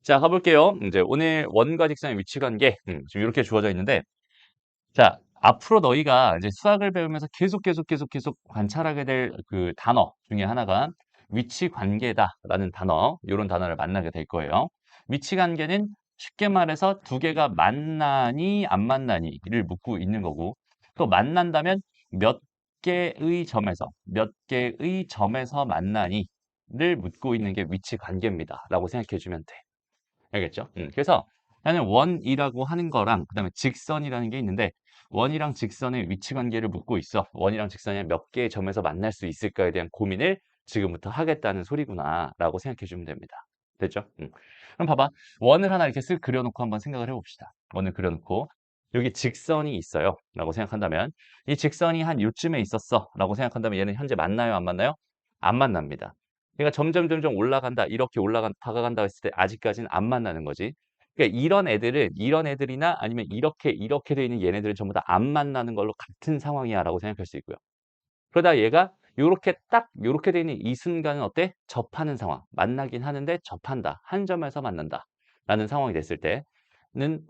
자, 가볼게요. 이제 오늘 원과 직선의 위치 관계, 지금 이렇게 주어져 있는데, 자, 앞으로 너희가 이제 수학을 배우면서 계속 관찰하게 될 그 단어 중에 하나가 위치 관계다라는 단어, 이런 단어를 만나게 될 거예요. 위치 관계는 쉽게 말해서 두 개가 만나니 안 만나니를 묻고 있는 거고, 또 만난다면 몇 개의 점에서 만나니를 묻고 있는 게 위치 관계입니다라고 생각해 주면 돼. 알겠죠? 그래서 나는 원이라고 하는 거랑 그다음에 직선이라는 게 있는데 원이랑 직선의 위치 관계를 묻고 있어. 원이랑 직선이 몇 개의 점에서 만날 수 있을까에 대한 고민을 지금부터 하겠다는 소리구나라고 생각해 주면 됩니다. 됐죠? 그럼 봐봐. 원을 하나 이렇게 쓱 그려놓고 한번 생각을 해봅시다. 원을 그려놓고 여기 직선이 있어요. 라고 생각한다면 이 직선이 한 요쯤에 있었어. 라고 생각한다면 얘는 현재 만나요? 안 만나요? 안 만납니다. 그러니까 점점 올라간다. 이렇게 다가간다 했을 때 아직까지는 안 만나는 거지. 그러니까 이런 애들이나 아니면 이렇게 돼 있는 얘네들은 전부 다 안 만나는 걸로 같은 상황이야라고 생각할 수 있고요. 그러다 얘가 요렇게 돼 있는 이 순간은 어때? 접하는 상황. 만나긴 하는데 접한다. 한 점에서 만난다라는 상황이 됐을 때는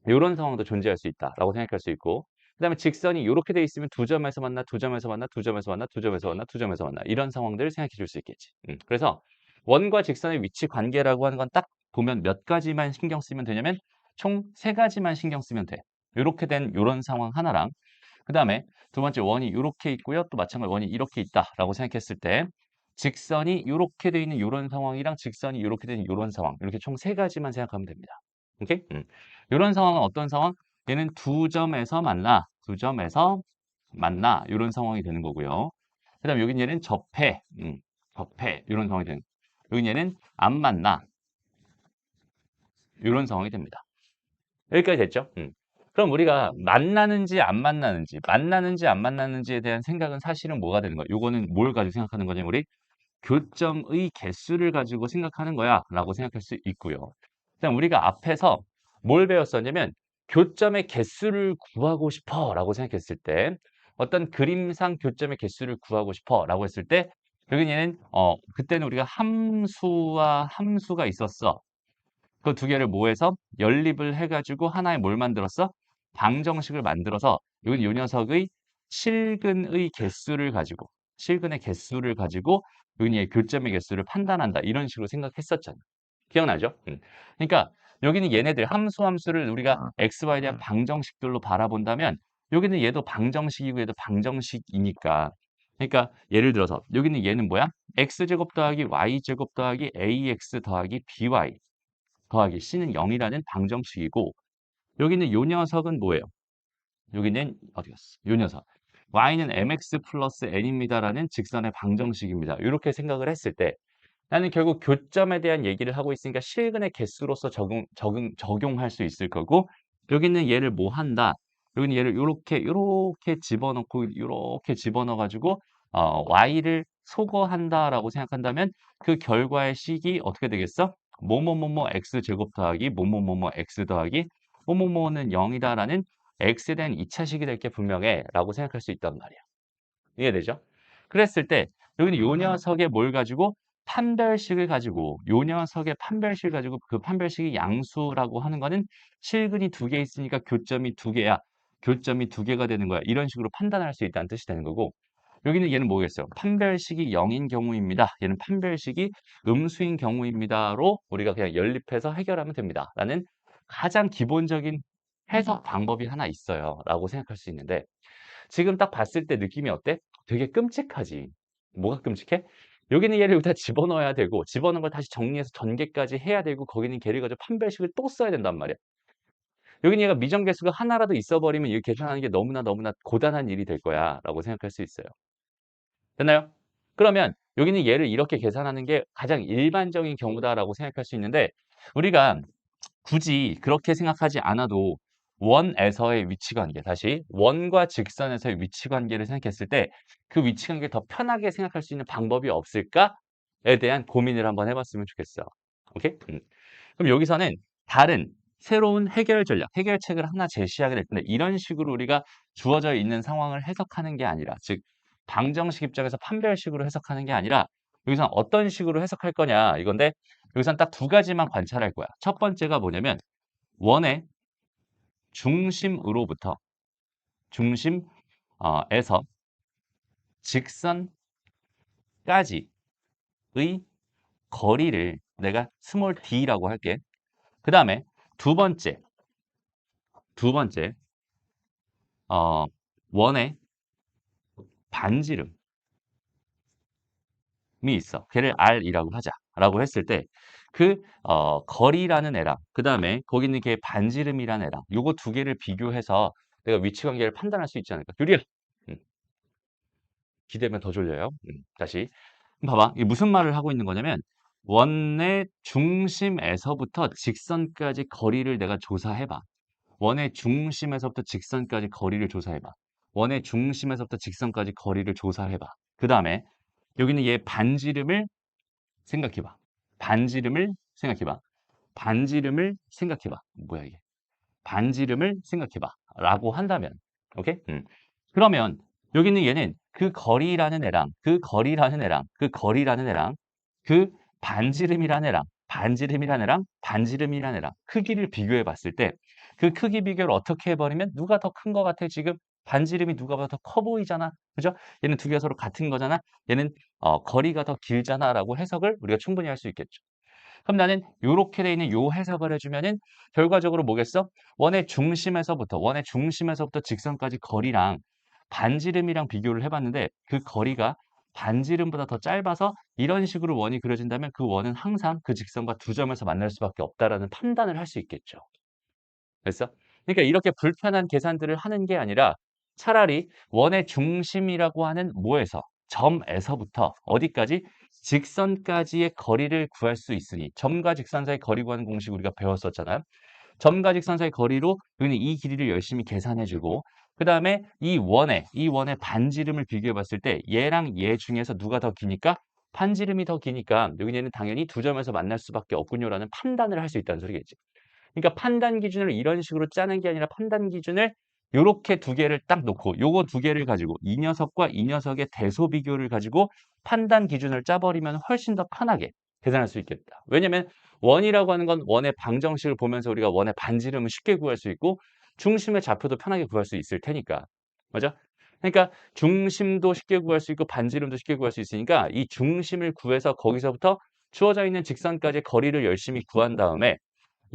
요런 상황도 존재할 수 있다라고 생각할 수 있고 그다음에 직선이 요렇게 돼 있으면 두 점에서 만나, 두 점에서 만나, 두 점에서 만나, 두 점에서 만나, 두 점에서 만나 이런 상황들을 생각해 줄 수 있겠지. 그래서 원과 직선의 위치 관계라고 하는 건 딱 보면 몇 가지만 신경 쓰면 되냐면 총 세 가지만 신경 쓰면 돼. 요렇게 된 요런 상황 하나랑 그다음에 두 번째 원이 요렇게 있고요. 또 마찬가지로 원이 이렇게 있다라고 생각했을 때 직선이 요렇게 돼 있는 요런 상황이랑 직선이 요렇게 되는 요런 상황 이렇게 총 세 가지만 생각하면 됩니다. 오케이? 요런 상황은 어떤 상황? 얘는 두 점에서 만나, 두 점에서 만나 요런 상황이 되는 거고요. 그다음에 여긴 얘는 접해 요런 상황이 되는. 여긴 얘는 안 만나 요런 상황이 됩니다. 여기까지 됐죠? 그럼 우리가 만나는지 안 만나는지에 대한 생각은 사실은 뭐가 되는 거야? 요거는 뭘 가지고 생각하는 거냐, 우리? 교점의 개수를 가지고 생각하는 거야 라고 생각할 수 있고요. 그다음 우리가 앞에서 뭘 배웠었냐면 교점의 개수를 구하고 싶어 라고 생각했을 때 어떤 그림상 교점의 개수를 구하고 싶어 라고 했을 때 여기 얘는 그때는 우리가 함수와 함수가 있었어. 그 두 개를 모해서 연립을 해가지고 하나의 뭘 만들었어? 방정식을 만들어서 요 녀석의 실근의 개수를 가지고 여기의 교점의 개수를 판단한다. 이런 식으로 생각했었잖아. 기억나죠? 그러니까 여기는 얘네들 함수를 우리가 xy에 대한 방정식들로 바라본다면 여기는 얘도 방정식이고 얘도 방정식이니까 그러니까 예를 들어서 여기는 얘는 뭐야? x제곱 더하기 y제곱 더하기 ax 더하기 by 더하기 c는 0이라는 방정식이고 여기는 요 녀석은 뭐예요? 여기는 어디 갔어? 요 녀석. y는 mx 플러스 n입니다라는 직선의 방정식입니다. 이렇게 생각을 했을 때 나는 결국 교점에 대한 얘기를 하고 있으니까 실근의 개수로서 적용할 수 있을 거고 여기는 얘를 뭐 한다? 여기는 얘를 요렇게 집어넣고 요렇게 집어넣어 가지고 y를 소거한다라고 생각한다면 그 결과의 식이 어떻게 되겠어? 뭐뭐뭐뭐 x 제곱 더하기 뭐뭐뭐뭐 x 더하기 뭐뭐뭐는 0이다라는 x에 대한 2차식이 될 게 분명해라고 생각할 수 있단 말이야. 이해되죠? 그랬을 때 여기는 요 녀석의 뭘 가지고 요 녀석의 판별식을 가지고 그 판별식이 양수라고 하는 거는 실근이 두 개 있으니까 교점이 두 개야. 교점이 두 개가 되는 거야. 이런 식으로 판단할 수 있다는 뜻이 되는 거고 여기는 얘는 뭐겠어요? 판별식이 0인 경우입니다. 얘는 판별식이 음수인 경우입니다로 우리가 그냥 연립해서 해결하면 됩니다. 라는 가장 기본적인 해석 방법이 하나 있어요. 라고 생각할 수 있는데 지금 딱 봤을 때 느낌이 어때? 되게 끔찍하지. 뭐가 끔찍해? 여기는 얘를 여기다 집어넣어야 되고 집어넣은 걸 다시 정리해서 전개까지 해야 되고 거기는 걔를 가지고 판별식을 또 써야 된단 말이야. 여기는 얘가 미정계수가 하나라도 있어버리면 이 계산하는 게 너무나 고단한 일이 될 거야 라고 생각할 수 있어요. 됐나요? 그러면 여기는 얘를 이렇게 계산하는 게 가장 일반적인 경우다라고 생각할 수 있는데 우리가 굳이 그렇게 생각하지 않아도 원에서의 위치 관계, 다시 원과 직선에서의 위치 관계를 생각했을 때 그 위치 관계를 더 편하게 생각할 수 있는 방법이 없을까에 대한 고민을 한번 해봤으면 좋겠어. 오케이? 그럼 여기서는 다른 새로운 해결 전략, 해결책을 하나 제시하게 될 텐데 이런 식으로 우리가 주어져 있는 상황을 해석하는 게 아니라 즉 방정식 입장에서 판별식으로 해석하는 게 아니라 여기서 어떤 식으로 해석할 거냐 이건데 여기선 딱 두 가지만 관찰할 거야. 첫 번째가 뭐냐면 원의 중심으로부터 중심에서 직선까지의 거리를 내가 스몰 d라고 할게. 그 다음에 두 번째 원의 반지름이 있어. 걔를 R이라고 하자라고 했을 때 그 거리라는 애랑 그 다음에 거기 있는 걔 반지름이라는 애랑 요거 두 개를 비교해서 내가 위치 관계를 판단할 수 있지 않을까? 규리야. 음, 기대면 더 졸려요. 다시. 봐봐. 이게 무슨 말을 하고 있는 거냐면 원의 중심에서부터 직선까지 거리를 내가 조사해봐. 원의 중심에서부터 직선까지 거리를 조사해봐. 원의 중심에서부터 직선까지 거리를 조사해봐. 그 다음에 여기는 얘 반지름을 생각해봐. 반지름을 생각해봐. 반지름을 생각해봐. 뭐야 이게? 반지름을 생각해봐. 라고 한다면, 오케이? 그러면 여기는 얘는 그 반지름이라는 애랑 크기를 비교해 봤을 때 그 크기 비교를 어떻게 해버리면 누가 더 큰 것 같아? 지금 반지름이 누가보다 더 커 보이잖아. 그죠? 얘는 두 개가 서로 같은 거잖아. 얘는 거리가 더 길잖아. 라고 해석을 우리가 충분히 할 수 있겠죠. 그럼 나는 요렇게 돼 있는 요 해석을 해주면은 결과적으로 뭐겠어? 원의 중심에서부터 직선까지 거리랑 반지름이랑 비교를 해봤는데 그 거리가 반지름보다 더 짧아서 이런 식으로 원이 그려진다면 그 원은 항상 그 직선과 두 점에서 만날 수밖에 없다라는 판단을 할 수 있겠죠. 됐어? 그러니까 이렇게 불편한 계산들을 하는 게 아니라 차라리 원의 중심이라고 하는 뭐에서 점에서부터 어디까지 직선까지의 거리를 구할 수 있으니 점과 직선 사이 거리 구하는 공식 우리가 배웠었잖아요. 점과 직선 사이 거리로 여기는 이 길이를 열심히 계산해주고 그 다음에 이 원의 반지름을 비교해 봤을 때 얘랑 얘 중에서 누가 더 기니까 반지름이 더 기니까 여기는 당연히 두 점에서 만날 수밖에 없군요라는 판단을 할 수 있다는 소리겠지. 그러니까 판단 기준을 이런 식으로 짜는 게 아니라 판단 기준을 요렇게 두 개를 딱 놓고 요거 두 개를 가지고 이 녀석과 이 녀석의 대소 비교를 가지고 판단 기준을 짜버리면 훨씬 더 편하게 계산할 수 있겠다. 왜냐면 원이라고 하는 건 원의 방정식을 보면서 우리가 원의 반지름을 쉽게 구할 수 있고 중심의 좌표도 편하게 구할 수 있을 테니까. 맞아? 그러니까 중심도 쉽게 구할 수 있고 반지름도 쉽게 구할 수 있으니까 이 중심을 구해서 거기서부터 주어져 있는 직선까지 거리를 열심히 구한 다음에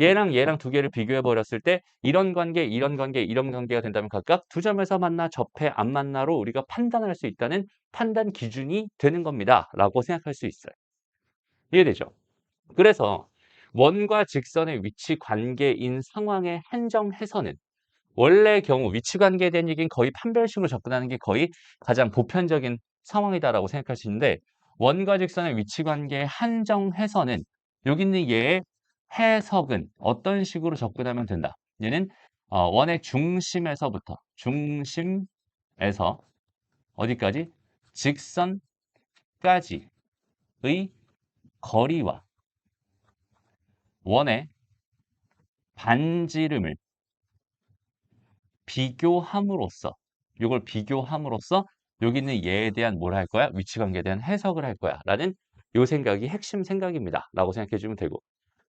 얘랑 두 개를 비교해 버렸을 때 이런 관계, 이런 관계, 이런 관계가 된다면 각각 두 점에서 만나, 접해, 안 만나로 우리가 판단을 할 수 있다는 판단 기준이 되는 겁니다. 라고 생각할 수 있어요. 이해되죠? 그래서 원과 직선의 위치 관계인 상황의 한정해서는 원래의 경우 위치 관계에 대한 얘기는 거의 판별식으로 접근하는 게 거의 가장 보편적인 상황이다라고 생각할 수 있는데 원과 직선의 위치 관계에 한정해서는 여기 있는 얘의 해석은 어떤 식으로 접근하면 된다. 얘는 원의 중심에서 어디까지? 직선까지의 거리와 원의 반지름을 비교함으로써 여기 있는 얘에 대한 뭘 할 거야? 위치 관계에 대한 해석을 할 거야. 라는 요 생각이 핵심 생각입니다. 라고 생각해 주면 되고.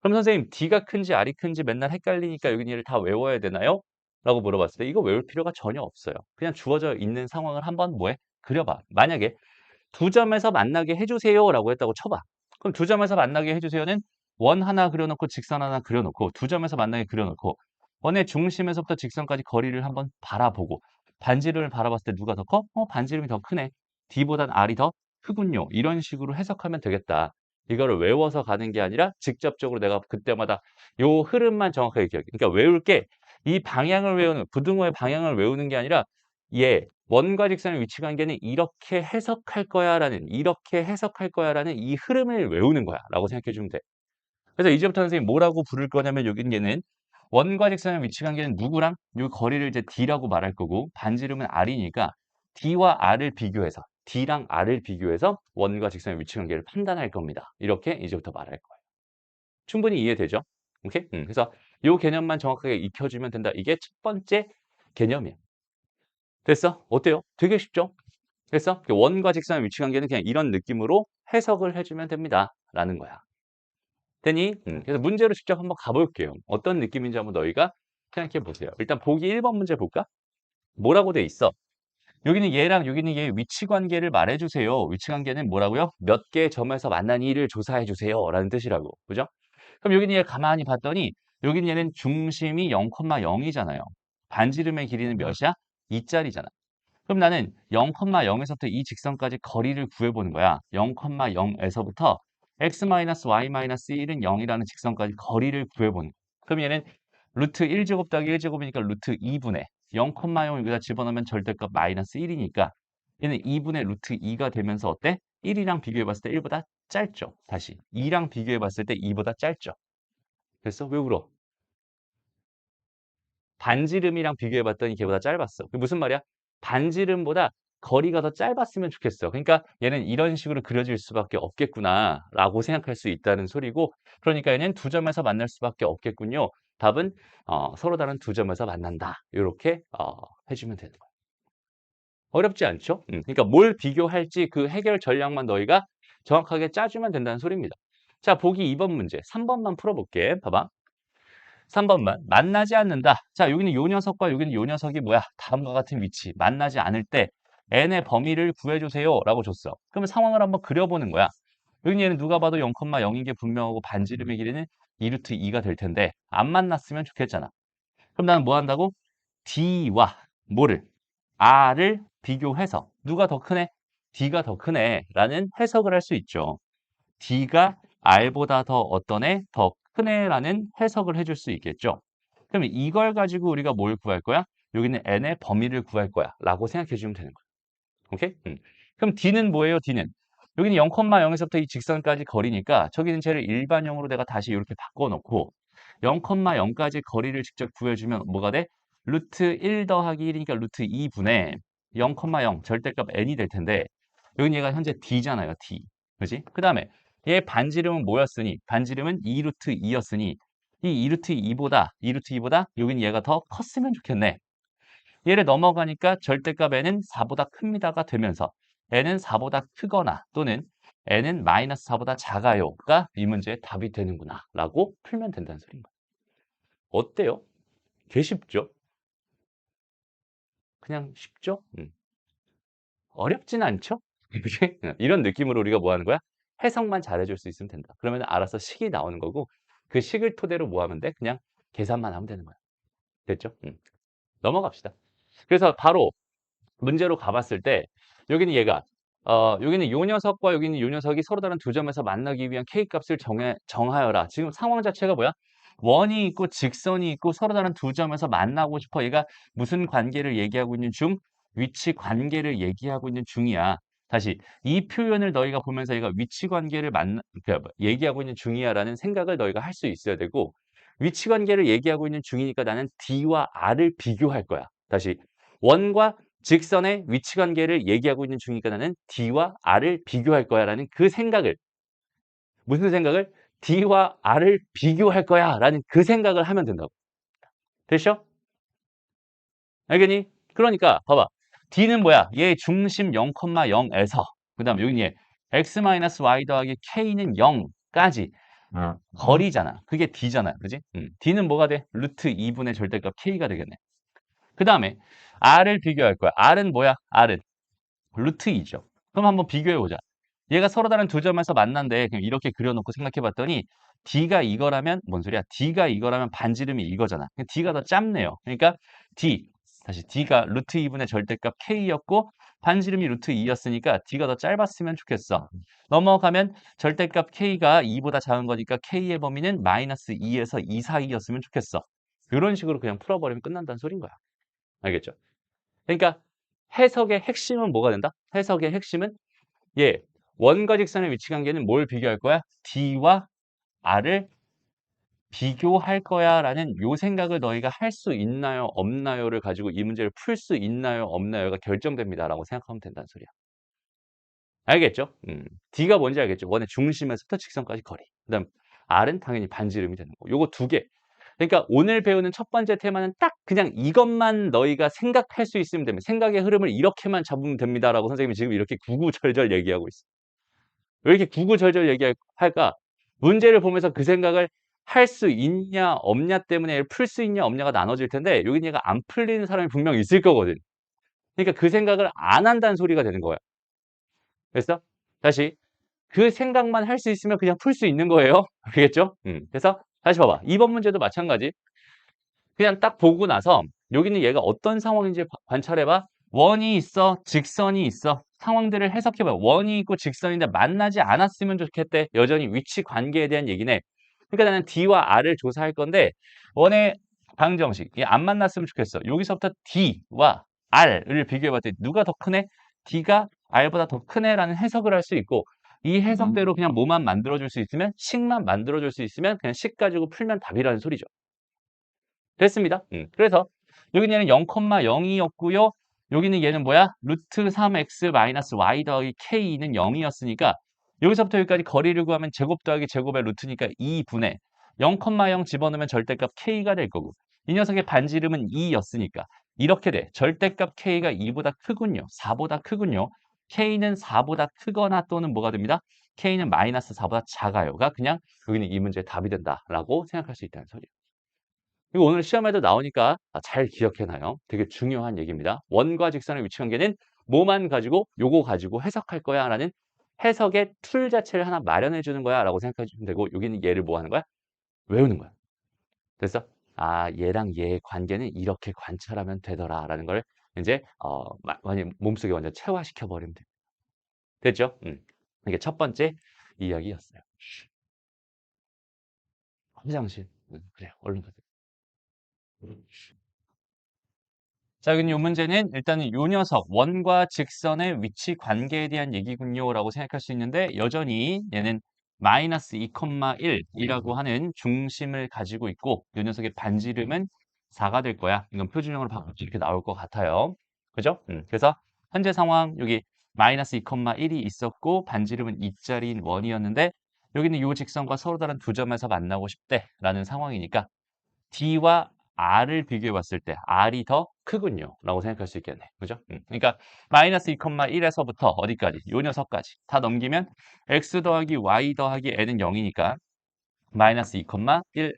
그럼 선생님, D가 큰지 R이 큰지 맨날 헷갈리니까 여기 얘를 다 외워야 되나요? 라고 물어봤을 때 이거 외울 필요가 전혀 없어요. 그냥 주어져 있는 상황을 한번 뭐해? 그려봐. 만약에 두 점에서 만나게 해주세요 라고 했다고 쳐봐. 그럼 두 점에서 만나게 해주세요는 원 하나 그려놓고 직선 하나 그려놓고 두 점에서 만나게 그려놓고 원의 중심에서부터 직선까지 거리를 한번 바라보고 반지름을 바라봤을 때 누가 더 커? 반지름이 더 크네. D보단 R이 더 크군요. 이런 식으로 해석하면 되겠다. 이거를 외워서 가는 게 아니라 직접적으로 내가 그때마다 요 흐름만 정확하게 기억해. 그러니까 외울 게 이 방향을 외우는 부등호의 방향을 외우는 게 아니라 얘 원과 직선의 위치 관계는 이렇게 해석할 거야라는 이 흐름을 외우는 거야라고 생각해 주면 돼. 그래서 이제부터 선생님 뭐라고 부를 거냐면 여기는 얘는 원과 직선의 위치 관계는 누구랑 이 거리를 이제 D라고 말할 거고 반지름은 R이니까 D랑 R을 비교해서 원과 직선의 위치 관계를 판단할 겁니다. 이렇게 이제부터 말할 거예요. 충분히 이해되죠? 오케이? 그래서 이 개념만 정확하게 익혀주면 된다. 이게 첫 번째 개념이에요. 됐어? 어때요? 되게 쉽죠? 그래서 원과 직선의 위치 관계는 그냥 이런 느낌으로 해석을 해주면 됩니다. 라는 거야. 되니? 그래서 문제로 직접 한번 가볼게요. 어떤 느낌인지 한번 너희가 생각해 보세요. 일단 보기 1번 문제 볼까? 뭐라고 돼 있어? 여기는 얘랑 여기는 얘 위치 관계를 말해 주세요. 위치 관계는 뭐라고요? 몇 개의 점에서 만난 이를 조사해 주세요. 라는 뜻이라고. 그죠? 그럼 여기는 얘 가만히 봤더니 여기는 얘는 중심이 0,0이잖아요. 반지름의 길이는 몇이야? 2짜리잖아. 그럼 나는 0,0에서부터 이 직선까지 거리를 구해보는 거야. 0,0에서부터 x-y-1은 0이라는 직선까지 거리를 구해보는 거야. 그럼 얘는 루트 1제곱 더하기 1제곱이니까 루트 2분의 0,0 여기다 집어넣으면 절대값 마이너스 1이니까 얘는 2분의 루트 2가 되면서 어때? 1이랑 비교해봤을 때 1보다 짧죠. 다시 2랑 비교해봤을 때 2보다 짧죠. 됐어? 왜 울어? 반지름이랑 비교해봤더니 걔보다 짧았어. 그게 무슨 말이야? 반지름보다 거리가 더 짧았으면 좋겠어. 그러니까 얘는 이런 식으로 그려질 수밖에 없겠구나라고 생각할 수 있다는 소리고, 그러니까 얘는 두 점에서 만날 수밖에 없겠군요. 답은 서로 다른 두 점에서 만난다. 이렇게 해주면 되는 거야. 어렵지 않죠? 그러니까 뭘 비교할지 그 해결 전략만 너희가 정확하게 짜주면 된다는 소리입니다. 자, 보기 2번 문제. 3번만 풀어볼게. 봐봐. 3번만 만나지 않는다. 자, 여기는 요 녀석과 여기는 요 녀석이 뭐야? 다음과 같은 위치. 만나지 않을 때 n의 범위를 구해주세요 라고 줬어. 그러면 상황을 한번 그려보는 거야. 여기 얘는 누가 봐도 0,0인 게 분명하고 반지름의 길이는 2루트 2가 될 텐데 안 만났으면 좋겠잖아. 그럼 나는 뭐 한다고? D와 뭐를? R을 비교해서 누가 더 크네? D가 더 크네 라는 해석을 할 수 있죠. D가 R보다 더 어떤 애? 더 큰 애라는 해석을 해줄 수 있겠죠. 그러면 이걸 가지고 우리가 뭘 구할 거야? 여기는 n의 범위를 구할 거야 라고 생각해 주면 되는 거야. 오케이? 그럼 D는 뭐예요? D는 여기는 0,0에서부터 이 직선까지 거리니까 저기는 쟤를 일반형으로 내가 다시 이렇게 바꿔놓고 0,0까지 거리를 직접 구해주면 뭐가 돼? 루트 1 더하기 1이니까 루트 2분의 0,0 절대값 n이 될 텐데 여긴 얘가 현재 D잖아요. D. 그지? 그 다음에 얘 반지름은 뭐였으니? 반지름은 2루트 2였으니 이 2루트 2보다 여긴 얘가 더 컸으면 좋겠네. 얘를 넘어가니까 절대값 n은 4보다 큽니다가 되면서 n은 4보다 크거나 또는 n은 마이너스 4보다 작아요가 이 문제의 답이 되는구나 라고 풀면 된다는 소리인 거예요. 어때요? 개 쉽죠? 그냥 쉽죠? 어렵진 않죠? 그치? 이런 느낌으로 우리가 뭐 하는 거야? 해석만 잘해줄 수 있으면 된다. 그러면 알아서 식이 나오는 거고 그 식을 토대로 뭐 하면 돼? 그냥 계산만 하면 되는 거야. 됐죠? 넘어갑시다. 그래서 바로 문제로 가봤을 때 여기는 얘가 여기는 요 녀석과 여기는 요 녀석이 서로 다른 두 점에서 만나기 위한 K값을 정하여라. 지금 상황 자체가 뭐야? 원이 있고 직선이 있고 서로 다른 두 점에서 만나고 싶어. 얘가 무슨 관계를 얘기하고 있는 중? 위치 관계를 얘기하고 있는 중이야. 다시 이 표현을 너희가 보면서 얘가 위치 관계를 그러니까 얘기하고 있는 중이야라는 생각을 너희가 할 수 있어야 되고 위치 관계를 얘기하고 있는 중이니까 나는 D와 R을 비교할 거야. 다시 원과 직선의 위치 관계를 얘기하고 있는 중이니까 나는 D와 R을 비교할 거야라는 그 생각을 무슨 생각을? D와 R을 비교할 거야라는 그 생각을 하면 된다고. 됐죠? 알겠니? 그러니까 봐봐. D는 뭐야? 얘 중심 0,0에서 그다음 여기 얘 x-y 더하기 k는 0까지 거리잖아. 그게 D잖아. 그지? D는 뭐가 돼? 루트 2분의 절대값 k가 되겠네. 그 다음에 R을 비교할 거야. R은 뭐야? R은 루트 2죠. 그럼 한번 비교해 보자. 얘가 서로 다른 두 점에서 만난데 그냥 이렇게 그려놓고 생각해 봤더니 D가 이거라면 뭔 소리야? D가 이거라면 반지름이 이거잖아. D가 더 짧네요. 그러니까 D 다시 D가 루트 2분의 절대값 K였고 반지름이 루트 2였으니까 D가 더 짧았으면 좋겠어. 넘어가면 절대값 K가 2보다 작은 거니까 K의 범위는 마이너스 2에서 2 사이였으면 좋겠어. 이런 식으로 그냥 풀어버리면 끝난다는 소린 거야. 알겠죠? 그러니까 해석의 핵심은 뭐가 된다? 해석의 핵심은 예, 원과 직선의 위치 관계는 뭘 비교할 거야? D와 R을 비교할 거야 라는 요 생각을 너희가 할 수 있나요? 없나요?를 가지고 이 문제를 풀 수 있나요? 없나요?가 결정됩니다 라고 생각하면 된다는 소리야. 알겠죠? D가 뭔지 알겠죠? 원의 중심에서부터 직선까지 거리. 그 다음 R은 당연히 반지름이 되는 거. 요거 두 개. 그러니까 오늘 배우는 첫 번째 테마는 딱 그냥 이것만 너희가 생각할 수 있으면 됩니다. 생각의 흐름을 이렇게만 잡으면 됩니다라고 선생님이 지금 이렇게 구구절절 얘기하고 있어. 왜 이렇게 구구절절 얘기할까? 문제를 보면서 그 생각을 할 수 있냐 없냐 때문에 풀 수 있냐 없냐가 나눠질 텐데 여긴 얘가 안 풀리는 사람이 분명 있을 거거든. 그러니까 그 생각을 안 한다는 소리가 되는 거야. 됐어? 다시 그 생각만 할 수 있으면 그냥 풀 수 있는 거예요. 알겠죠? 그래서 다시 봐봐. 2번 문제도 마찬가지. 그냥 딱 보고 나서 여기는 얘가 어떤 상황인지 관찰해봐. 원이 있어, 직선이 있어. 상황들을 해석해봐. 원이 있고 직선인데 만나지 않았으면 좋겠대. 여전히 위치 관계에 대한 얘기네. 그러니까 나는 D와 R을 조사할 건데 원의 방정식, 안 만났으면 좋겠어. 여기서부터 D와 R을 비교해봤더니 누가 더 크네? D가 R보다 더 크네라는 해석을 할 수 있고 이 해석대로 그냥 뭐만 만들어줄 수 있으면 식만 만들어줄 수 있으면 그냥 식 가지고 풀면 답이라는 소리죠. 됐습니다. 그래서 여기는 얘는 0,0이었고요. 여기는 얘는 뭐야? 루트 3x 마이너스 y 더하기 k는 0이었으니까 여기서부터 여기까지 거리를 구하면 제곱 더하기 제곱의 루트니까 2분의 0,0 집어넣으면 절대값 k가 될 거고 이 녀석의 반지름은 2였으니까 이렇게 돼. 절대값 k가 2보다 크군요. 4보다 크군요. k는 4보다 크거나 또는 뭐가 됩니다? k는 마이너스 4보다 작아요가 그냥 여기는 이 문제의 답이 된다라고 생각할 수 있다는 소리예요. 이거 오늘 시험에도 나오니까 잘 기억해놔요. 되게 중요한 얘기입니다. 원과 직선의 위치 관계는 뭐만 가지고 요거 가지고 해석할 거야 라는 해석의 툴 자체를 하나 마련해 주는 거야 라고 생각해 주시면 되고 여기는 얘를 뭐 하는 거야? 외우는 거야. 됐어? 아 얘랑 얘의 관계는 이렇게 관찰하면 되더라 라는 걸 이제 몸속에 완전 체화시켜 버리면 돼. 됐죠? 이게 첫 번째 이야기였어요. 화장실. 그래 얼른 가자. 자, 여기 이 문제는 일단은 요 녀석 원과 직선의 위치 관계에 대한 얘기군요라고 생각할 수 있는데 여전히 얘는 마이너스 2,1이라고 하는 중심을 가지고 있고 요 녀석의 반지름은 4가 될 거야. 이건 표준형으로 바꾸면 이렇게 나올 것 같아요. 그죠? 그래서 현재 상황 여기 마이너스 2,1이 있었고 반지름은 2짜리인 원이었는데 여기는 요 직선과 서로 다른 두 점에서 만나고 싶대라는 상황이니까 D와 R을 비교해 봤을 때 R이 더 크군요. 라고 생각할 수 있겠네. 그죠? 그러니까 마이너스 2,1에서부터 어디까지? 요 녀석까지 다 넘기면 X 더하기 Y 더하기 N은 0이니까 마이너스 2,1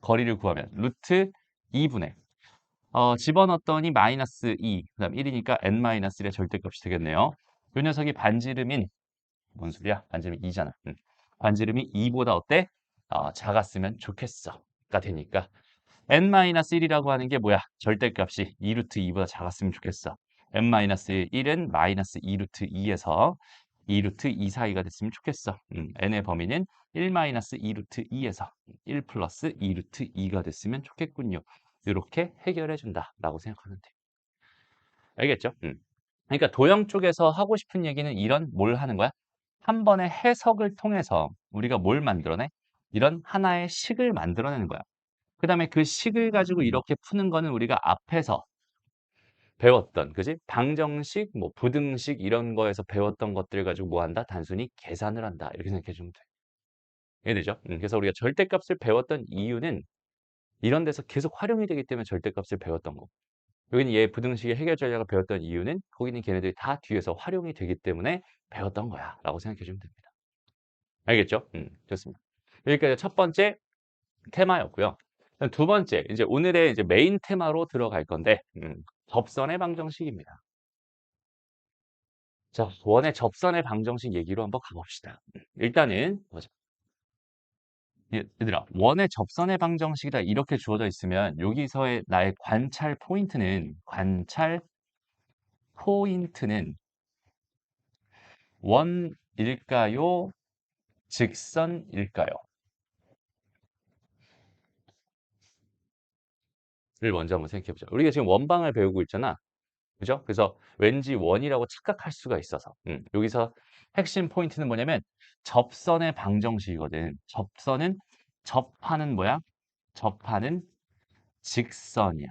거리를 구하면 루트 2분의 집어넣었더니 마이너스 2, 그 다음 1이니까 N-1의 절대값이 되겠네요. 요 녀석이 반지름인 뭔 소리야? 반지름이 2잖아. 반지름이 2보다 어때? 작았으면 좋겠어. 가 되니까 n-1이라고 하는 게 뭐야? 절대값이 2루트 2보다 작았으면 좋겠어. n-1은 마이너스 2루트 2에서 2루트 2 사이가 됐으면 좋겠어. n의 범위는 1-2루트 2에서 1 플러스 2루트 2가 됐으면 좋겠군요. 이렇게 해결해 준다라고 생각하면 돼. 알겠죠? 그러니까 도형 쪽에서 하고 싶은 얘기는 이런 뭘 하는 거야? 한 번의 해석을 통해서 우리가 뭘 만들어내? 이런 하나의 식을 만들어내는 거야. 그 다음에 그 식을 가지고 이렇게 푸는 거는 우리가 앞에서 배웠던, 그지? 방정식, 뭐 부등식 이런 거에서 배웠던 것들 가지고 뭐 한다? 단순히 계산을 한다. 이렇게 생각해 주면 돼. 이해되죠? 그래서 우리가 절대값을 배웠던 이유는 이런 데서 계속 활용이 되기 때문에 절대값을 배웠던 거고. 여기는 얘 부등식의 해결 전략을 배웠던 이유는 거기는 걔네들이 다 뒤에서 활용이 되기 때문에 배웠던 거야. 라고 생각해 주면 됩니다. 알겠죠? 좋습니다. 여기까지 첫 번째 테마였고요. 두 번째, 이제 오늘의 이제 메인 테마로 들어갈 건데, 접선의 방정식입니다. 자, 원의 접선의 방정식 얘기로 한번 가봅시다. 일단은, 보자. 얘들아, 원의 접선의 방정식이다 이렇게 주어져 있으면 여기서의 나의 관찰 포인트는 원일까요? 직선일까요? 를 먼저 한번 생각해 보자. 우리가 지금 원방을 배우고 있잖아. 그죠? 그래서 왠지 원이라고 착각할 수가 있어서 여기서 핵심 포인트는 뭐냐면 접선의 방정식이거든. 접선은 접하는 뭐야? 접하는 직선이야.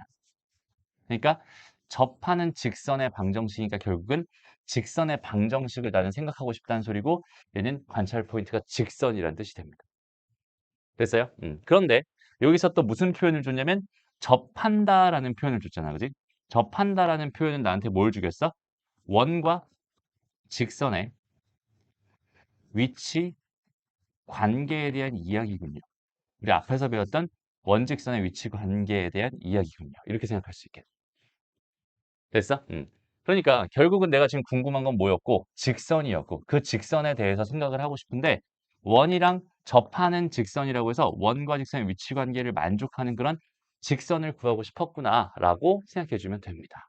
그러니까 접하는 직선의 방정식이니까 결국은 직선의 방정식을 나는 생각하고 싶다는 소리고 얘는 관찰 포인트가 직선이라는 뜻이 됩니다. 됐어요? 그런데 여기서 또 무슨 표현을 줬냐면 접한다라는 표현을 줬잖아. 그지? 접한다라는 표현은 나한테 뭘 주겠어? 원과 직선의 위치 관계에 대한 이야기군요. 우리 앞에서 배웠던 원직선의 위치 관계에 대한 이야기군요. 이렇게 생각할 수 있겠네. 됐어? 그러니까 결국은 내가 지금 궁금한 건 뭐였고 직선이었고 그 직선에 대해서 생각을 하고 싶은데 원이랑 접하는 직선이라고 해서 원과 직선의 위치 관계를 만족하는 그런 직선을 구하고 싶었구나라고 생각해 주면 됩니다.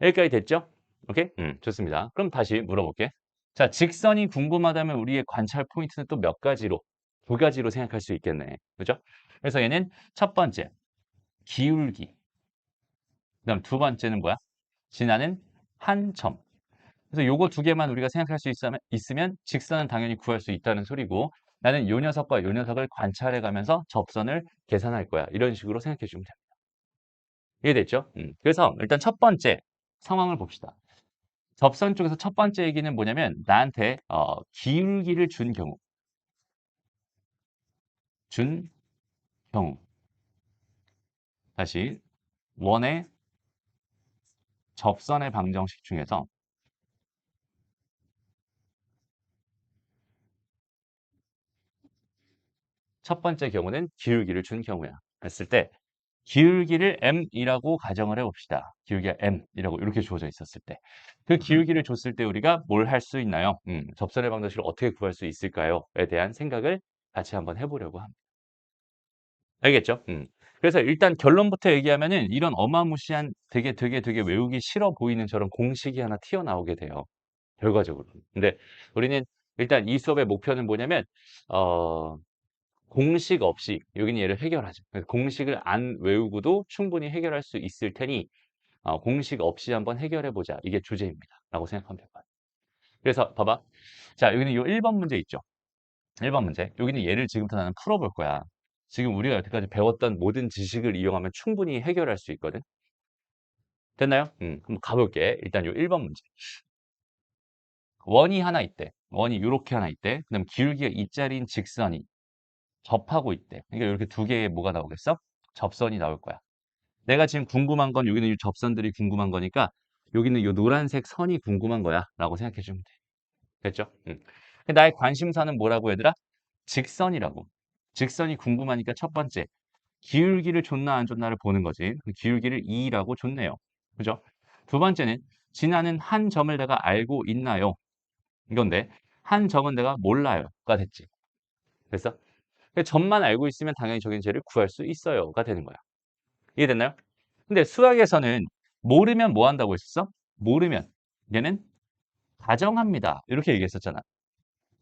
여기까지 됐죠? 오케이? 좋습니다. 그럼 다시 물어볼게. 자, 직선이 궁금하다면 우리의 관찰 포인트는 또 몇 가지로, 두 가지로 생각할 수 있겠네. 그죠? 그래서 얘는 첫 번째, 기울기. 그다음 두 번째는 뭐야? 지나는 한 점. 그래서 요거 두 개만 우리가 생각할 수 있으면 직선은 당연히 구할 수 있다는 소리고 나는 요 녀석과 요 녀석을 관찰해 가면서 접선을 계산할 거야. 이런 식으로 생각해 주면 됩니다. 이해됐죠? 그래서 일단 첫 번째 상황을 봅시다. 접선 쪽에서 첫 번째 얘기는 뭐냐면 나한테 기울기를 준 경우 다시 원의 접선의 방정식 중에서 첫 번째 경우는 기울기를 준 경우야. 했을 때 기울기를 m이라고 가정을 해봅시다. 기울기가 m이라고 이렇게 주어져 있었을 때. 그 기울기를 줬을 때 우리가 뭘 할 수 있나요? 접선의 방정식을 어떻게 구할 수 있을까요?에 대한 생각을 같이 한번 해보려고 합니다. 알겠죠? 그래서 일단 결론부터 얘기하면은 이런 어마무시한 되게 외우기 싫어 보이는 저런 공식이 하나 튀어나오게 돼요. 결과적으로. 근데 우리는 일단 이 수업의 목표는 뭐냐면 어 공식 없이 여기는 얘를 해결하죠. 그래서 공식을 안 외우고도 충분히 해결할 수 있을 테니 공식 없이 한번 해결해 보자. 이게 주제입니다. 라고 생각하면 될 것 같아요. 그래서 봐봐. 자, 여기는 요 1번 문제 있죠. 1번 문제. 여기는 얘를 지금부터 나는 풀어볼 거야. 지금 우리가 여태까지 배웠던 모든 지식을 이용하면 충분히 해결할 수 있거든. 됐나요? 한번 가볼게. 일단 요 1번 문제. 원이 하나 있대. 원이 요렇게 하나 있대. 그다음 기울기가 이짜리인 직선이 접하고 있대. 그러니까 이렇게 두 개의 뭐가 나오겠어? 접선이 나올 거야. 내가 지금 궁금한 건 여기는 이 접선들이 궁금한 거니까 여기는 이 노란색 선이 궁금한 거야 라고 생각해 주면 돼. 됐죠? 나의 관심사는 뭐라고 얘들아? 직선이라고. 직선이 궁금하니까 첫 번째 기울기를 줬나 안 줬나를 보는 거지. 그 기울기를 2라고 줬네요. 그죠? 두 번째는 지나는 한 점을 내가 알고 있나요? 이건데 한 점은 내가 몰라요가 됐지. 됐어? 점만 알고 있으면 당연히 저긴 쟤를 구할 수 있어요가 되는 거야. 이해됐나요? 근데 수학에서는 모르면 뭐 한다고 했었어? 모르면 얘는 가정합니다. 이렇게 얘기했었잖아.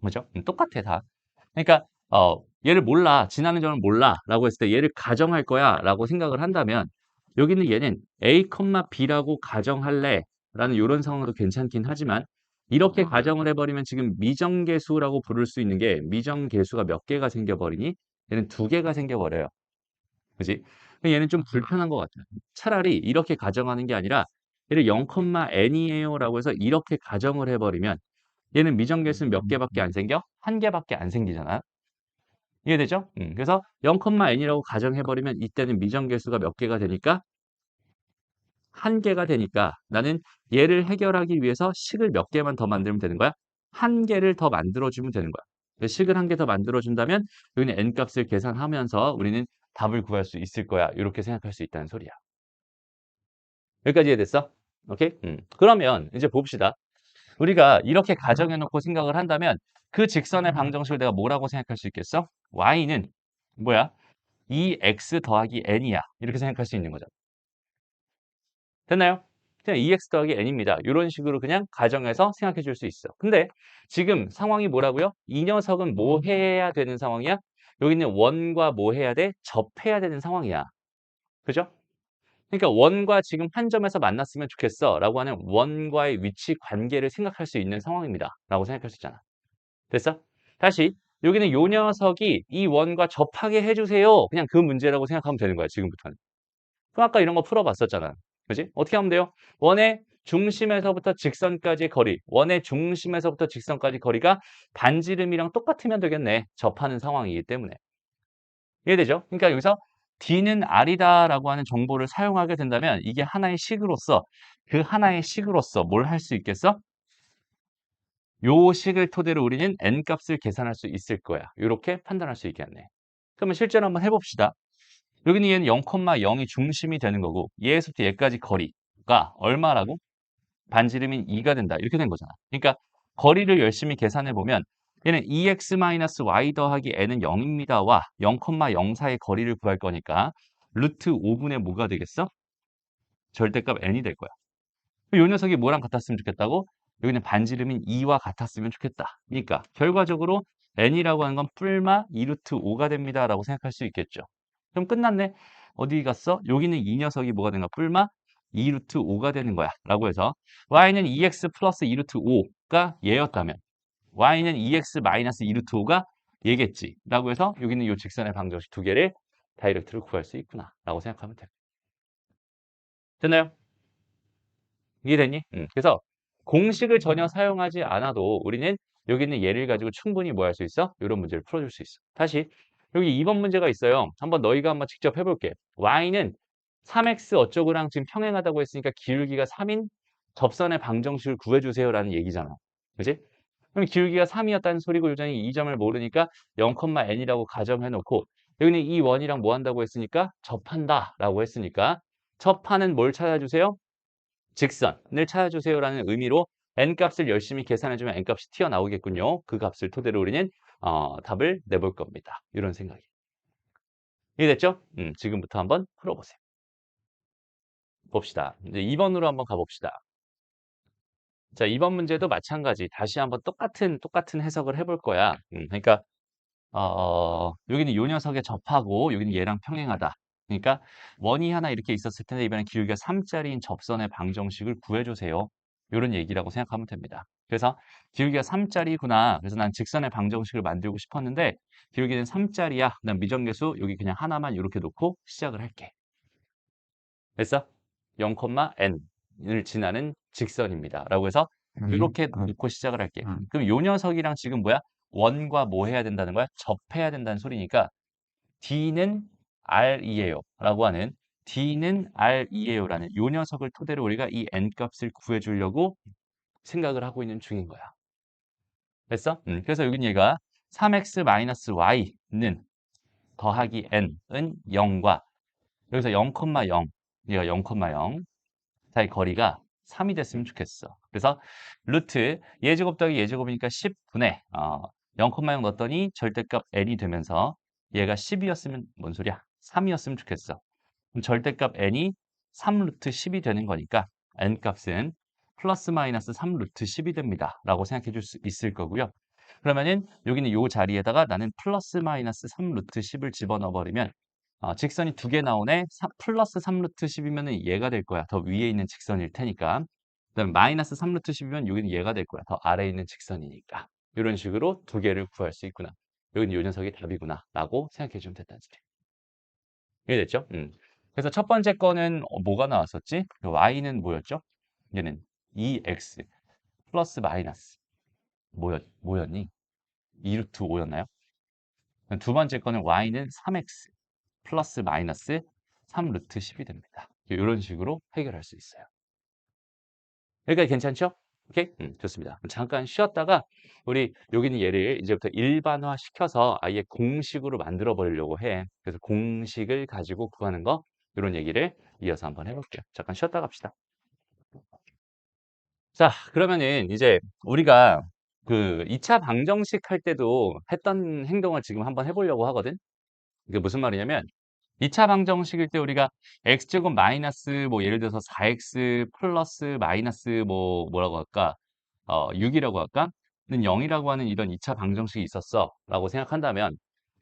그죠? 똑같아 다. 그러니까 얘를 몰라. 지나는 점을 몰라. 라고 했을 때 얘를 가정할 거야. 라고 생각을 한다면 여기는 얘는 A, B라고 가정할래. 라는 이런 상황도 괜찮긴 하지만 이렇게 가정을 해버리면 지금 미정계수라고 부를 수 있는 게 미정계수가 몇 개가 생겨버리니 얘는 두 개가 생겨버려요. 그지? 얘는 좀 불편한 것 같아요. 차라리 이렇게 가정하는 게 아니라 얘를 0,n이에요 라고 해서 이렇게 가정을 해버리면 얘는 미정계수는 몇 개밖에 안 생겨? 한 개밖에 안 생기잖아. 이해되죠? 그래서 0,n이라고 가정해버리면 이때는 미정계수가 몇 개가 되니까 한 개가 되니까 나는 얘를 해결하기 위해서 식을 몇 개만 더 만들면 되는 거야? 한 개를 더 만들어주면 되는 거야. 그래서 식을 한 개 더 만들어준다면 여기는 n값을 계산하면서 우리는 답을 구할 수 있을 거야. 이렇게 생각할 수 있다는 소리야. 여기까지 이해됐어? 오케이? 그러면 이제 봅시다. 우리가 이렇게 가정해놓고 생각을 한다면 그 직선의 방정식을 내가 뭐라고 생각할 수 있겠어? y는 뭐야? 2x 더하기 n이야. 이렇게 생각할 수 있는 거죠. 됐나요? 그냥 2x 더하기 n입니다. 이런 식으로 그냥 가정해서 생각해 줄 수 있어. 근데 지금 상황이 뭐라고요? 이 녀석은 뭐 해야 되는 상황이야? 여기 있는 원과 뭐 해야 돼? 접해야 되는 상황이야. 그죠? 그러니까 원과 지금 한 점에서 만났으면 좋겠어 라고 하는 원과의 위치 관계를 생각할 수 있는 상황입니다. 라고 생각할 수 있잖아. 됐어? 다시 여기는 요 녀석이 이 원과 접하게 해주세요. 그냥 그 문제라고 생각하면 되는 거야. 지금부터는. 그럼 아까 이런 거 풀어봤었잖아. 그지? 어떻게 하면 돼요? 원의 중심에서부터 직선까지 거리, 원의 중심에서부터 직선까지 거리가 반지름이랑 똑같으면 되겠네. 접하는 상황이기 때문에. 이해되죠? 그러니까 여기서 D는 R이다라고 하는 정보를 사용하게 된다면 이게 하나의 식으로서 그 하나의 식으로서 뭘 할 수 있겠어? 요 식을 토대로 우리는 n 값을 계산할 수 있을 거야. 요렇게 판단할 수 있겠네. 그러면 실제로 한번 해봅시다. 여기는 얘는 0,0이 중심이 되는 거고 얘에서부터 얘까지 거리가 얼마라고? 반지름인 2가 된다. 이렇게 된 거잖아. 그러니까 거리를 열심히 계산해 보면 얘는 2x-y 더하기 n은 0입니다와 0,04의 거리를 구할 거니까 루트 5분의 뭐가 되겠어? 절대값 n이 될 거야. 요 녀석이 뭐랑 같았으면 좋겠다고? 여기는 반지름인 2와 같았으면 좋겠다. 그러니까 결과적으로 n이라고 하는 건 뿔마 2루트 5가 됩니다라고 생각할 수 있겠죠. 그럼 끝났네. 어디 갔어? 여기는 이 녀석이 뭐가 되는가? 뿔마 2루트 5가 되는 거야. 라고 해서 y는 2x 플러스 2루트 5가 얘였다면 y는 2x 마이너스 2루트 5가 얘겠지. 라고 해서 여기는 이 직선의 방정식 두 개를 다이렉트로 구할 수 있구나. 라고 생각하면 돼. 됐나요? 이해됐니? 그래서 공식을 전혀 사용하지 않아도 우리는 여기 있는 예를 가지고 충분히 뭐 할 수 있어? 이런 문제를 풀어줄 수 있어. 다시 여기 2번 문제가 있어요. 한번 너희가 한번 직접 해볼게. y는 3x 어쩌고랑 지금 평행하다고 했으니까 기울기가 3인 접선의 방정식을 구해주세요라는 얘기잖아. 그지? 그럼 기울기가 3이었다는 소리고 요전이 이 점을 모르니까 0,n이라고 가정해놓고 여기는 이 원이랑 뭐 한다고 했으니까 접한다라고 했으니까 접하는 뭘 찾아주세요? 직선을 찾아주세요라는 의미로 n값을 열심히 계산해주면 n값이 튀어나오겠군요. 그 값을 토대로 우리는 답을 내볼 겁니다. 이런 생각이. 이해됐죠? 지금부터 한번 풀어보세요. 봅시다. 이제 2번으로 한번 가봅시다. 자, 2번 문제도 마찬가지. 다시 한번 똑같은 해석을 해볼 거야. 그러니까 여기는 요 녀석에 접하고 여기는 얘랑 평행하다. 그러니까 원이 하나 이렇게 있었을 텐데 이번엔 기울기가 3짜리인 접선의 방정식을 구해주세요. 이런 얘기라고 생각하면 됩니다. 그래서 기울기가 3짜리구나. 그래서 난 직선의 방정식을 만들고 싶었는데 기울기는 3짜리야. 난 미정계수 여기 그냥 하나만 이렇게 놓고 시작을 할게. 됐어? 0,n을 지나는 직선입니다. 라고 해서 이렇게 놓고 시작을 할게. 그럼 요 녀석이랑 지금 뭐야? 원과 뭐 해야 된다는 거야? 접해야 된다는 소리니까 D는 R이에요. 라고 하는 D는 R이에요. 라는 요 녀석을 토대로 우리가 이 N값을 구해주려고 생각을 하고 있는 중인 거야. 됐어? 그래서 여긴 얘가 3x-y는 더하기 n은 0과 여기서 0,0 얘가 0,0 사이 거리가 3이 됐으면 좋겠어. 그래서 루트 예제곱 더하기 예제곱이니까 10분의 0,0 넣었더니 절대값 n이 되면서 얘가 10이었으면 뭔 소리야? 3이었으면 좋겠어. 그럼 절대값 n이 3 루트 10이 되는 거니까 n 값은 플러스 마이너스 3 루트 10이 됩니다. 라고 생각해 줄 수 있을 거고요. 그러면은 여기는 이 자리에다가 나는 플러스 마이너스 3 루트 10을 집어넣어 버리면 직선이 두 개 나오네. 플러스 3 루트 10이면 얘가 될 거야. 더 위에 있는 직선일 테니까. 그다음에 마이너스 3 루트 10이면 여기는 얘가 될 거야. 더 아래에 있는 직선이니까. 이런 식으로 두 개를 구할 수 있구나. 여기는 이 녀석이 답이구나. 라고 생각해 주면 된다는 소리. 이해됐죠? 그래서 첫 번째 거는 뭐가 나왔었지? y는 뭐였죠? 얘는 2x 플러스 마이너스 뭐였니? 2루트 5였나요? 두 번째 거는 y는 3x 플러스 마이너스 3 루트 10이 됩니다. 이런 식으로 해결할 수 있어요. 여기까지 괜찮죠? 오케이? 좋습니다. 잠깐 쉬었다가 우리 여기는 얘를 이제부터 일반화 시켜서 아예 공식으로 만들어 버리려고 해. 그래서 공식을 가지고 구하는 거 이런 얘기를 이어서 한번 해볼게요. 잠깐 쉬었다 갑시다. 자, 그러면은 이제 우리가 그 2차 방정식 할 때도 했던 행동을 지금 한번 해보려고 하거든. 이게 무슨 말이냐면 2차 방정식일 때 우리가 x제곱 마이너스 뭐 예를 들어서 4x 플러스 마이너스 뭐라고 할까? 6이라고 할까? 는 0이라고 하는 이런 2차 방정식이 있었어. 라고 생각한다면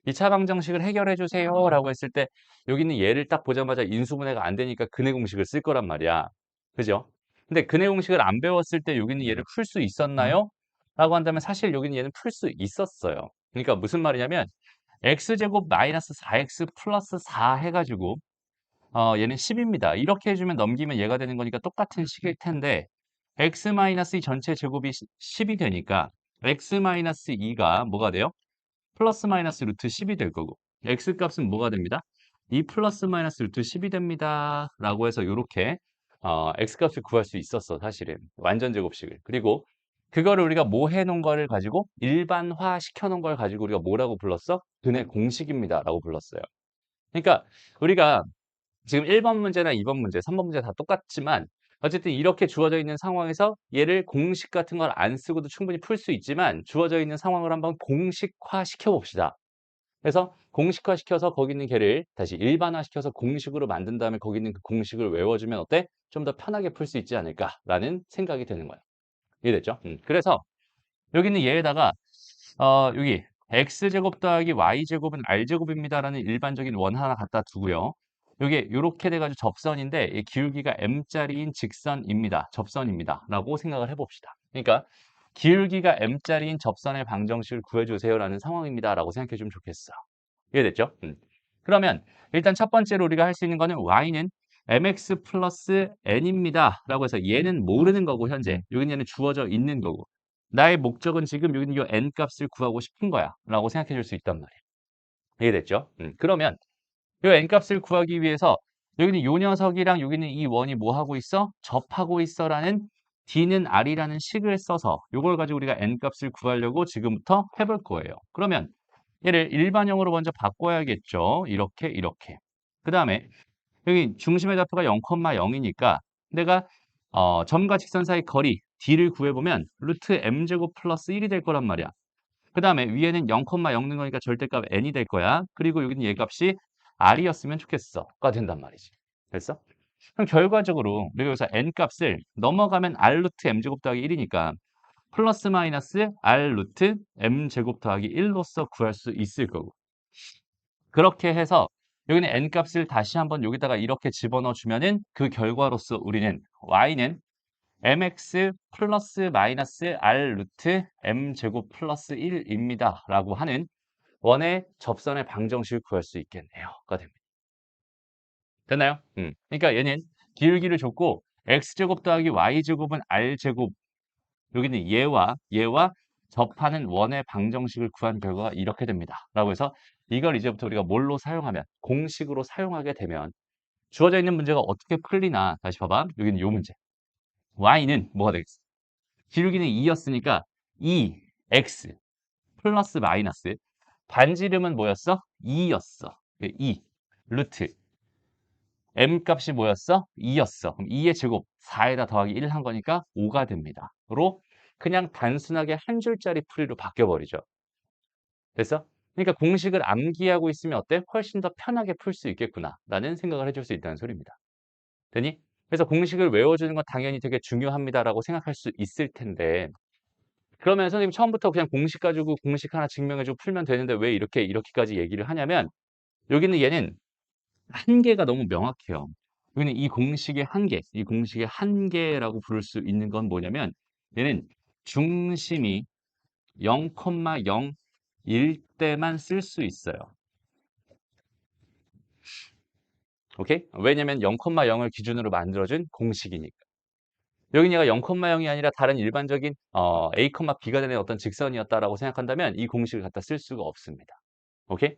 2차 방정식을 해결해 주세요. 라고 했을 때 여기 있는 얘를 딱 보자마자 인수분해가 안 되니까 근해 공식을 쓸 거란 말이야. 그죠? 근데 근해 공식을 안 배웠을 때 여기 있는 얘를 풀 수 있었나요? 라고 한다면 사실 여기 있는 얘는 풀 수 있었어요. 그러니까 무슨 말이냐면 x제곱 마이너스 4x 플러스 4 해가지고 얘는 10입니다. 이렇게 해주면 넘기면 얘가 되는 거니까 똑같은 식일 텐데 x 마이너스 2 전체 제곱이 10이 되니까 x 마이너스 2가 뭐가 돼요? 플러스 마이너스 루트 10이 될 거고 x 값은 뭐가 됩니다? 2 플러스 마이너스 루트 10이 됩니다. 라고 해서 이렇게 x 값을 구할 수 있었어 사실은 완전 제곱식을. 그리고 그거를 우리가 뭐 해놓은 거를 가지고 일반화 시켜놓은 걸 가지고 우리가 뭐라고 불렀어? 근의 공식입니다라고 불렀어요. 그러니까 우리가 지금 1번 문제나 2번 문제, 3번 문제 다 똑같지만 어쨌든 이렇게 주어져 있는 상황에서 얘를 공식 같은 걸 안 쓰고도 충분히 풀 수 있지만 주어져 있는 상황을 한번 공식화 시켜봅시다. 그래서 공식화시켜서 거기 있는 걔를 다시 일반화시켜서 공식으로 만든 다음에 거기 있는 그 공식을 외워주면 어때? 좀 더 편하게 풀 수 있지 않을까라는 생각이 드는 거예요. 이해됐죠? 그래서 여기 있는 얘에다가 여기 x제곱 더하기 y제곱은 r제곱입니다라는 일반적인 원 하나 갖다 두고요. 요게 요렇게 돼가지고 접선인데 이 기울기가 m짜리인 직선입니다. 접선입니다. 라고 생각을 해봅시다. 그러니까 기울기가 m짜리인 접선의 방정식을 구해주세요라는 상황입니다. 라고 생각해 주면 좋겠어. 이해됐죠? 그러면 일단 첫 번째로 우리가 할 수 있는 거는 y는 mx 플러스 n입니다. 라고 해서 얘는 모르는 거고 현재 여기는 얘는 주어져 있는 거고 나의 목적은 지금 여기는 이 n 값을 구하고 싶은 거야 라고 생각해 줄 수 있단 말이야. 이해됐죠? 그러면 이 n 값을 구하기 위해서 여기는 요 녀석이랑 여기는 이 원이 뭐 하고 있어? 접하고 있어 라는 d는 r이라는 식을 써서 요걸 가지고 우리가 n 값을 구하려고 지금부터 해볼 거예요. 그러면 얘를 일반형으로 먼저 바꿔야겠죠. 이렇게 이렇게. 그 다음에 여기 중심의 좌표가 0,0이니까 내가 점과 직선 사이 거리 d를 구해보면 루트 m제곱 플러스 1이 될 거란 말이야. 그 다음에 위에는 0,0는 거니까 절대값 n이 될 거야. 그리고 여기는 얘 값이 r이었으면 좋겠어.가 된단 말이지. 됐어? 그럼 결과적으로 우리가 여기서 n 값을 넘어가면 r 루트 m제곱 더하기 1이니까 플러스 마이너스 r 루트 m제곱 더하기 1로서 구할 수 있을 거고. 그렇게 해서 여기는 n 값을 다시 한번 여기다가 이렇게 집어넣어 주면은 그 결과로서 우리는 y는 mx 플러스 마이너스 r 루트 m제곱 플러스 1입니다. 라고 하는 원의 접선의 방정식을 구할 수 있겠네요.가 됩니다. 됐나요? 그러니까 얘는 기울기를 줬고 x제곱 더하기 y제곱은 r제곱 여기는 얘와 접하는 원의 방정식을 구한 결과가 이렇게 됩니다. 라고 해서 이걸 이제부터 우리가 뭘로 사용하면 공식으로 사용하게 되면 주어져 있는 문제가 어떻게 풀리나 다시 봐봐. 여기는 요 문제. y는 뭐가 되겠어? 기울기는 2였으니까 2x 플러스 마이너스 반지름은 뭐였어? 2였어. 2 루트 m 값이 뭐였어? 2였어. 그럼 2의 제곱 4에다 더하기 1 한 거니까 5가 됩니다. 로 그냥 단순하게 한 줄짜리 풀이로 바뀌어버리죠. 됐어? 그러니까 공식을 암기하고 있으면 어때? 훨씬 더 편하게 풀 수 있겠구나 라는 생각을 해줄 수 있다는 소리입니다. 되니? 그래서 공식을 외워주는 건 당연히 되게 중요합니다라고 생각할 수 있을 텐데 그러면 선생님 처음부터 그냥 공식 가지고 공식 하나 증명해주고 풀면 되는데 왜 이렇게까지 얘기를 하냐면 여기는 얘는 한계가 너무 명확해요. 여기는 이 공식의 한계, 이 공식의 한계라고 부를 수 있는 건 뭐냐면 얘는 중심이 0,0일 때만 쓸 수 있어요. 오케이? 왜냐면 0,0을 기준으로 만들어준 공식이니까. 여기 얘가 0,0이 아니라 다른 일반적인 A, B가 되는 어떤 직선이었다라고 생각한다면 이 공식을 갖다 쓸 수가 없습니다. 오케이?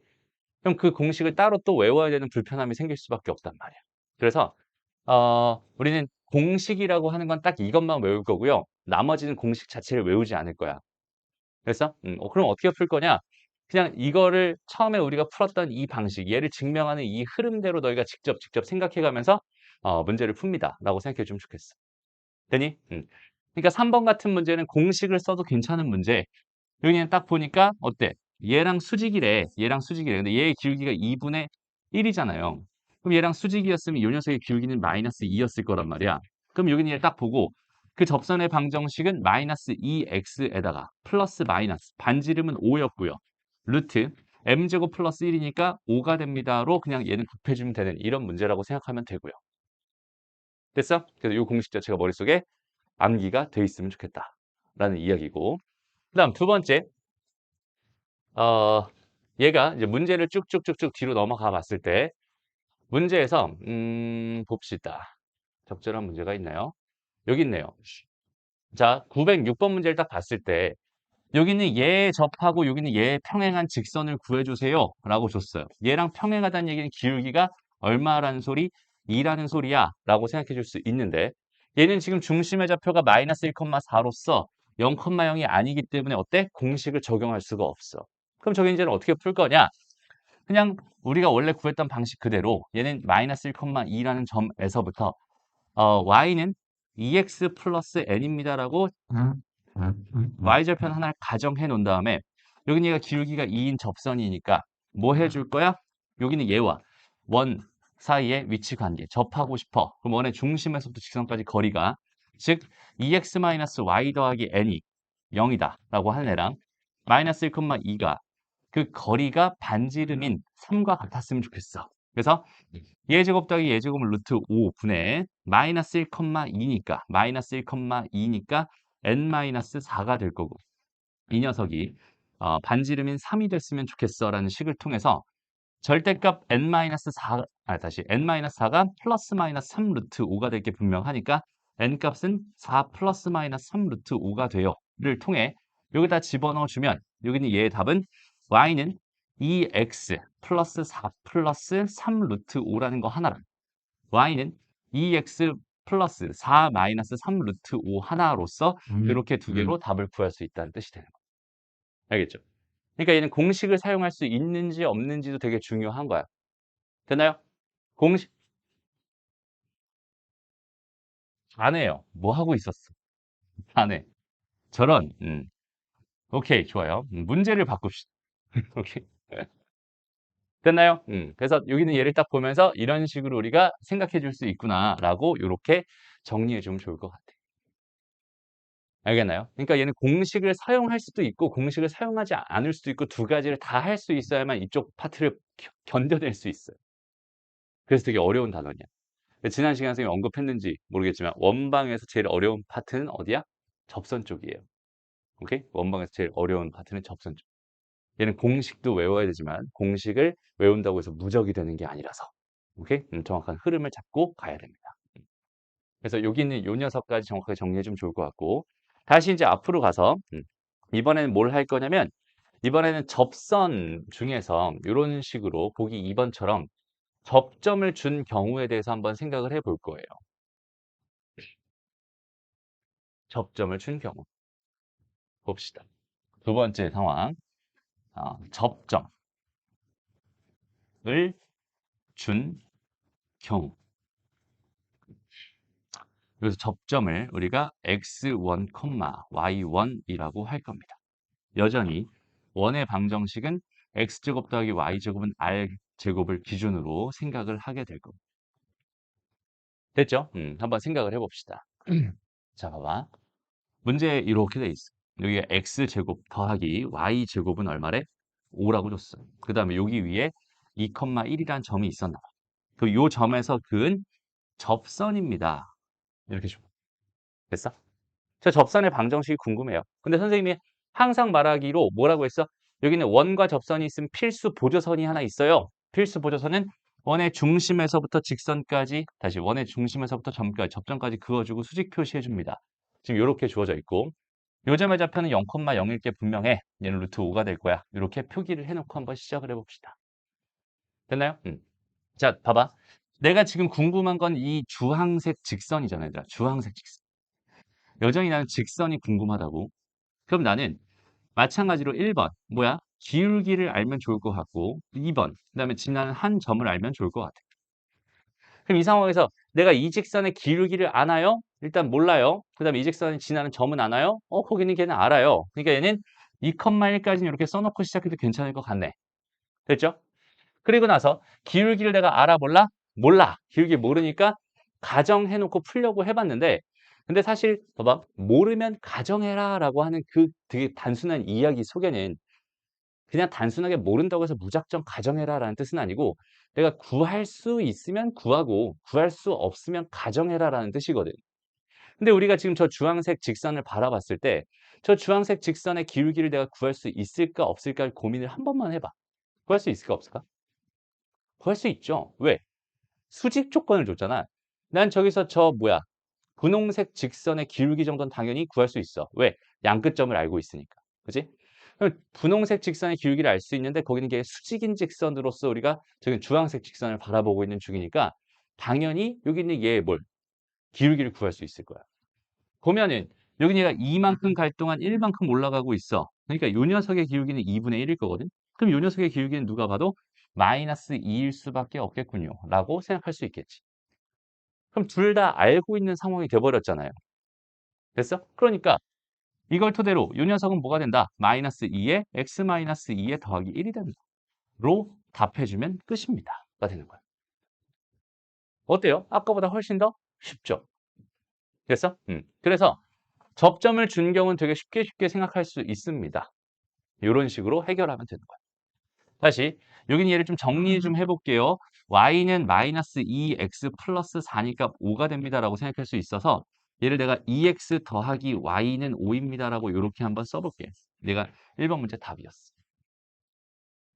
그럼 그 공식을 따로 또 외워야 되는 불편함이 생길 수밖에 없단 말이야. 그래서 우리는 공식이라고 하는 건 딱 이것만 외울 거고요. 나머지는 공식 자체를 외우지 않을 거야. 그래서 그럼 어떻게 풀 거냐? 그냥 이거를 처음에 우리가 풀었던 이 방식, 얘를 증명하는 이 흐름대로 너희가 직접 생각해 가면서 문제를 풉니다. 라고 생각해 주면 좋겠어. 되니? 그러니까 3번 같은 문제는 공식을 써도 괜찮은 문제. 여기는 딱 보니까 어때? 얘랑 수직이래. 얘랑 수직이래. 근데 얘의 기울기가 2분의 1이잖아요. 그럼 얘랑 수직이었으면 이 녀석의 기울기는 마이너스 2였을 거란 말이야. 그럼 여기는 얘를 딱 보고 그 접선의 방정식은 마이너스 2x에다가 플러스 마이너스 반지름은 5였고요. 루트 m제곱 플러스 1이니까 5가 됩니다로 그냥 얘는 곱해주면 되는 이런 문제라고 생각하면 되고요. 됐어? 그래서 이 공식 자체가 머릿속에 암기가 돼 있으면 좋겠다라는 이야기고 그 다음 두 번째 얘가 이제 문제를 쭉쭉쭉쭉 뒤로 넘어가 봤을 때 문제에서 봅시다. 적절한 문제가 있나요? 여기 있네요. 자, 906번 문제를 딱 봤을 때 여기는 얘 접하고 여기는 얘 평행한 직선을 구해주세요 라고 줬어요. 얘랑 평행하다는 얘기는 기울기가 얼마라는 소리? 2라는 소리야 라고 생각해 줄 수 있는데 얘는 지금 중심의 좌표가 마이너스 1,4로서 0,0이 아니기 때문에 어때? 공식을 적용할 수가 없어. 그럼 저기 이제는 어떻게 풀 거냐? 그냥 우리가 원래 구했던 방식 그대로 얘는 마이너스 1,2라는 점에서부터 y는 2x 플러스 n입니다라고 y절편 하나를 가정해 놓은 다음에 여기는 얘가 기울기가 2인 접선이니까 뭐 해줄 거야? 여기는 얘와 원 사이의 위치 관계 접하고 싶어. 그럼 원의 중심에서부터 직선까지 거리가 즉 2x-y 더하기 n이 0이다 라고 하는 애랑 마이너스 1,2가 그 거리가 반지름인 3과 같았으면 좋겠어. 그래서 예제곱 더하기 예제곱은 루트 5분의 마이너스 1,2니까 마이너스 1,2니까 n-4가 될 거고 이 녀석이 반지름인 3이 됐으면 좋겠어라는 식을 통해서 절대값 n-4, 다시 n-4가 플러스 마이너스 3 루트 5가 될 게 분명하니까 n값은 4 플러스 마이너스 3 루트 5가 돼요를 통해 여기다 집어넣어주면 여기는 얘의 답은 y는 2x 플러스 4 플러스 3 루트 5라는 거 하나랑 y는 2x 플러스 4 마이너스 3 루트 5 하나로서 이렇게 두 개로 답을 구할 수 있다는 뜻이 되는 거예요. 알겠죠? 그러니까 얘는 공식을 사용할 수 있는지 없는지도 되게 중요한 거야. 됐나요? 공식 안 해요. 뭐 하고 있었어? 안 해. 저런. 오케이, 좋아요. 문제를 바꿉시다. 오케이. 됐나요? 그래서 여기는 얘를 딱 보면서 이런 식으로 우리가 생각해 줄 수 있구나라고 이렇게 정리해 주면 좋을 것 같아. 알겠나요? 그러니까 얘는 공식을 사용할 수도 있고 공식을 사용하지 않을 수도 있고 두 가지를 다 할 수 있어야만 이쪽 파트를 견뎌낼 수 있어요. 그래서 되게 어려운 단원이야. 지난 시간에 선생님이 언급했는지 모르겠지만 원방에서 제일 어려운 파트는 어디야? 접선 쪽이에요. 오케이? 원방에서 제일 어려운 파트는 접선 쪽. 얘는 공식도 외워야 되지만 공식을 외운다고 해서 무적이 되는 게 아니라서 오케이? 정확한 흐름을 잡고 가야 됩니다. 그래서 여기 있는 요 녀석까지 정확하게 정리해 주면 좋을 것 같고 다시 이제 앞으로 가서 이번에는 뭘 할 거냐면 이번에는 접선 중에서 이런 식으로 보기 2번처럼 접점을 준 경우에 대해서 한번 생각을 해볼 거예요. 접점을 준 경우 봅시다. 두 번째 상황 접점을 준 경우 그래서 접점을 우리가 x1, y1이라고 할 겁니다. 여전히 원의 방정식은 x제곱 더하기 y제곱은 r제곱을 기준으로 생각을 하게 될 겁니다. 됐죠? 한번 생각을 해봅시다. 자, 봐봐. 문제 이렇게 돼 있어. 여기 x제곱 더하기 y제곱은 얼마래? 5라고 줬어. 그 다음에 여기 위에 2,1이라는 점이 있었나 봐. 그 요 점에서 그은 접선입니다. 이렇게 줘. 됐어? 저 접선의 방정식이 궁금해요. 근데 선생님이 항상 말하기로 뭐라고 했어? 여기는 원과 접선이 있으면 필수 보조선이 하나 있어요. 필수 보조선은 원의 중심에서부터 직선까지 다시 원의 중심에서부터 점까지 접점까지 그어주고 수직 표시해 줍니다. 지금 이렇게 주어져 있고 요점의 좌표는 0,0일 게 분명해. 얘는 루트 5가 될 거야. 이렇게 표기를 해놓고 한번 시작을 해봅시다. 됐나요? 자, 봐봐. 내가 지금 궁금한 건 이 주황색 직선이잖아, 얘들아. 주황색 직선. 여전히 나는 직선이 궁금하다고. 그럼 나는 마찬가지로 1번, 뭐야? 기울기를 알면 좋을 것 같고, 2번, 그 다음에 지나는 한 점을 알면 좋을 것 같아. 그럼 이 상황에서 내가 이 직선의 기울기를 아나요? 일단 몰라요. 그 다음에 이 직선이 지나는 점은 아나요? 거기는 걔는 알아요. 그러니까 얘는 2,1까지는 이렇게 써놓고 시작해도 괜찮을 것 같네. 됐죠? 그리고 나서 기울기를 내가 알아 몰라? 몰라. 기울기 모르니까 가정해놓고 풀려고 해봤는데 근데 사실 봐봐. 모르면 가정해라 라고 하는 그 되게 단순한 이야기 속에는 그냥 단순하게 모른다고 해서 무작정 가정해라 라는 뜻은 아니고 내가 구할 수 있으면 구하고 구할 수 없으면 가정해라 라는 뜻이거든. 근데 우리가 지금 저 주황색 직선을 바라봤을 때 저 주황색 직선의 기울기를 내가 구할 수 있을까 없을까 고민을 한 번만 해봐. 구할 수 있을까 없을까? 구할 수 있죠. 왜? 수직 조건을 줬잖아. 난 저기서 저 뭐야 분홍색 직선의 기울기 정도는 당연히 구할 수 있어. 왜? 양끝점을 알고 있으니까. 그지? 분홍색 직선의 기울기를 알 수 있는데 거기는 게 수직인 직선으로서 우리가 저기 주황색 직선을 바라보고 있는 중이니까 당연히 여기 있는 얘의 뭘? 기울기를 구할 수 있을 거야. 보면은 여기 얘가 2만큼 갈 동안 1만큼 올라가고 있어. 그러니까 요 녀석의 기울기는 2분의 1일 거거든. 그럼 요 녀석의 기울기는 누가 봐도 마이너스 2일 수밖에 없겠군요. 라고 생각할 수 있겠지. 그럼 둘 다 알고 있는 상황이 돼버렸잖아요. 됐어? 그러니까 이걸 토대로 요 녀석은 뭐가 된다? 마이너스 2에 x 마이너스 2에 더하기 1이 된다. 로 답해주면 끝입니다. 가 되는 거야. 어때요? 아까보다 훨씬 더 쉽죠? 됐어? 그래서 접점을 준 경우는 되게 쉽게 생각할 수 있습니다. 이런 식으로 해결하면 되는 거야. 다시 여기는 얘를 좀 정리 좀 해볼게요. y는 마이너스 2x 플러스 4니까 5가 됩니다라고 생각할 수 있어서 얘를 내가 2x 더하기 y는 5입니다라고 이렇게 한번 써볼게. 내가 1번 문제 답이었어.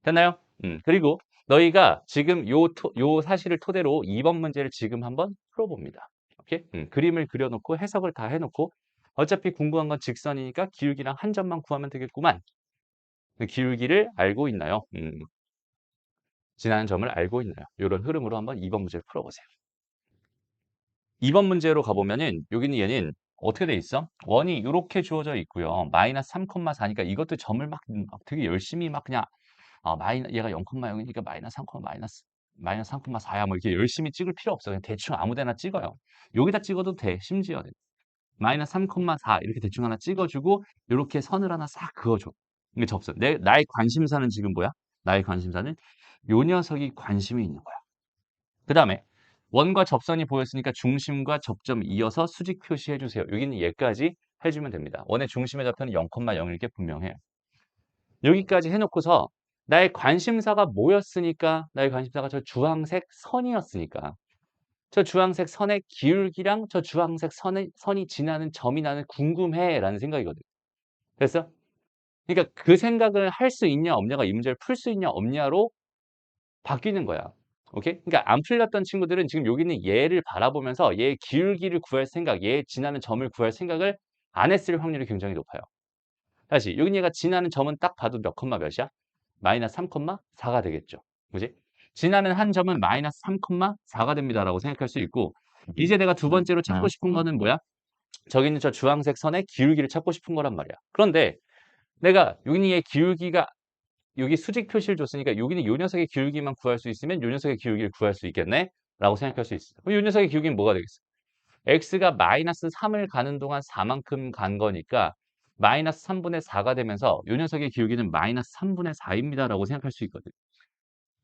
됐나요? 그리고 너희가 지금 요 사실을 토대로 2번 문제를 지금 한번 풀어봅니다. 오케이? 그림을 그려놓고 해석을 다 해놓고 어차피 궁금한 건 직선이니까 기울기랑 한 점만 구하면 되겠구만. 그 기울기를 알고 있나요? 지나는 점을 알고 있나요? 이런 흐름으로 한번 2번 문제를 풀어보세요. 2번 문제로 가보면은 여기는 얘는 어떻게 돼 있어? 원이 이렇게 주어져 있고요. 마이너스 3,4니까 이것도 점을 막 되게 열심히 막 그냥 얘가 0,0이니까 마이너스 3, 마이너스 3,4야 뭐 이렇게 열심히 찍을 필요 없어. 그냥 대충 아무 데나 찍어요. 여기다 찍어도 돼. 심지어 마이너스 3,4 이렇게 대충 하나 찍어주고 이렇게 선을 하나 싹 그어줘. 이게 접선. 나의 관심사는 지금 뭐야? 나의 관심사는 요 녀석이 관심이 있는 거야. 그 다음에 원과 접선이 보였으니까 중심과 접점 이어서 수직 표시해 주세요. 여기는 얘까지 해주면 됩니다. 원의 중심의 좌표는 0,0 이렇게 분명해요. 여기까지 해놓고서 나의 관심사가 뭐였으니까 나의 관심사가 저 주황색 선이었으니까 저 주황색 선의 기울기랑 저 주황색 선이 지나는 점이 나는 궁금해 라는 생각이거든. 됐어? 그러니까 그 생각을 할 수 있냐 없냐가 이 문제를 풀 수 있냐 없냐로 바뀌는 거야. 오케이? 그러니까 안 풀렸던 친구들은 지금 여기 있는 얘를 바라보면서 얘의 기울기를 구할 생각, 얘 지나는 점을 구할 생각을 안 했을 확률이 굉장히 높아요. 다시 여기 얘가 지나는 점은 딱 봐도 몇 콤마 몇이야? 마이너스 3,4가 되겠죠. 그지? 지나는 한 점은 마이너스 3,4가 됩니다라고 생각할 수 있고 이제 내가 두 번째로 찾고 싶은 거는 뭐야? 저기 있는 저 주황색 선의 기울기를 찾고 싶은 거란 말이야. 그런데 내가 여기의 기울기가 여기 수직 표시를 줬으니까 여기는 요 녀석의 기울기만 구할 수 있으면 요 녀석의 기울기를 구할 수 있겠네? 라고 생각할 수 있어. 그럼 요 녀석의 기울기는 뭐가 되겠어? x가 마이너스 3을 가는 동안 4만큼 간 거니까 마이너스 3분의 4가 되면서 요 녀석의 기울기는 마이너스 3분의 4입니다. 라고 생각할 수 있거든.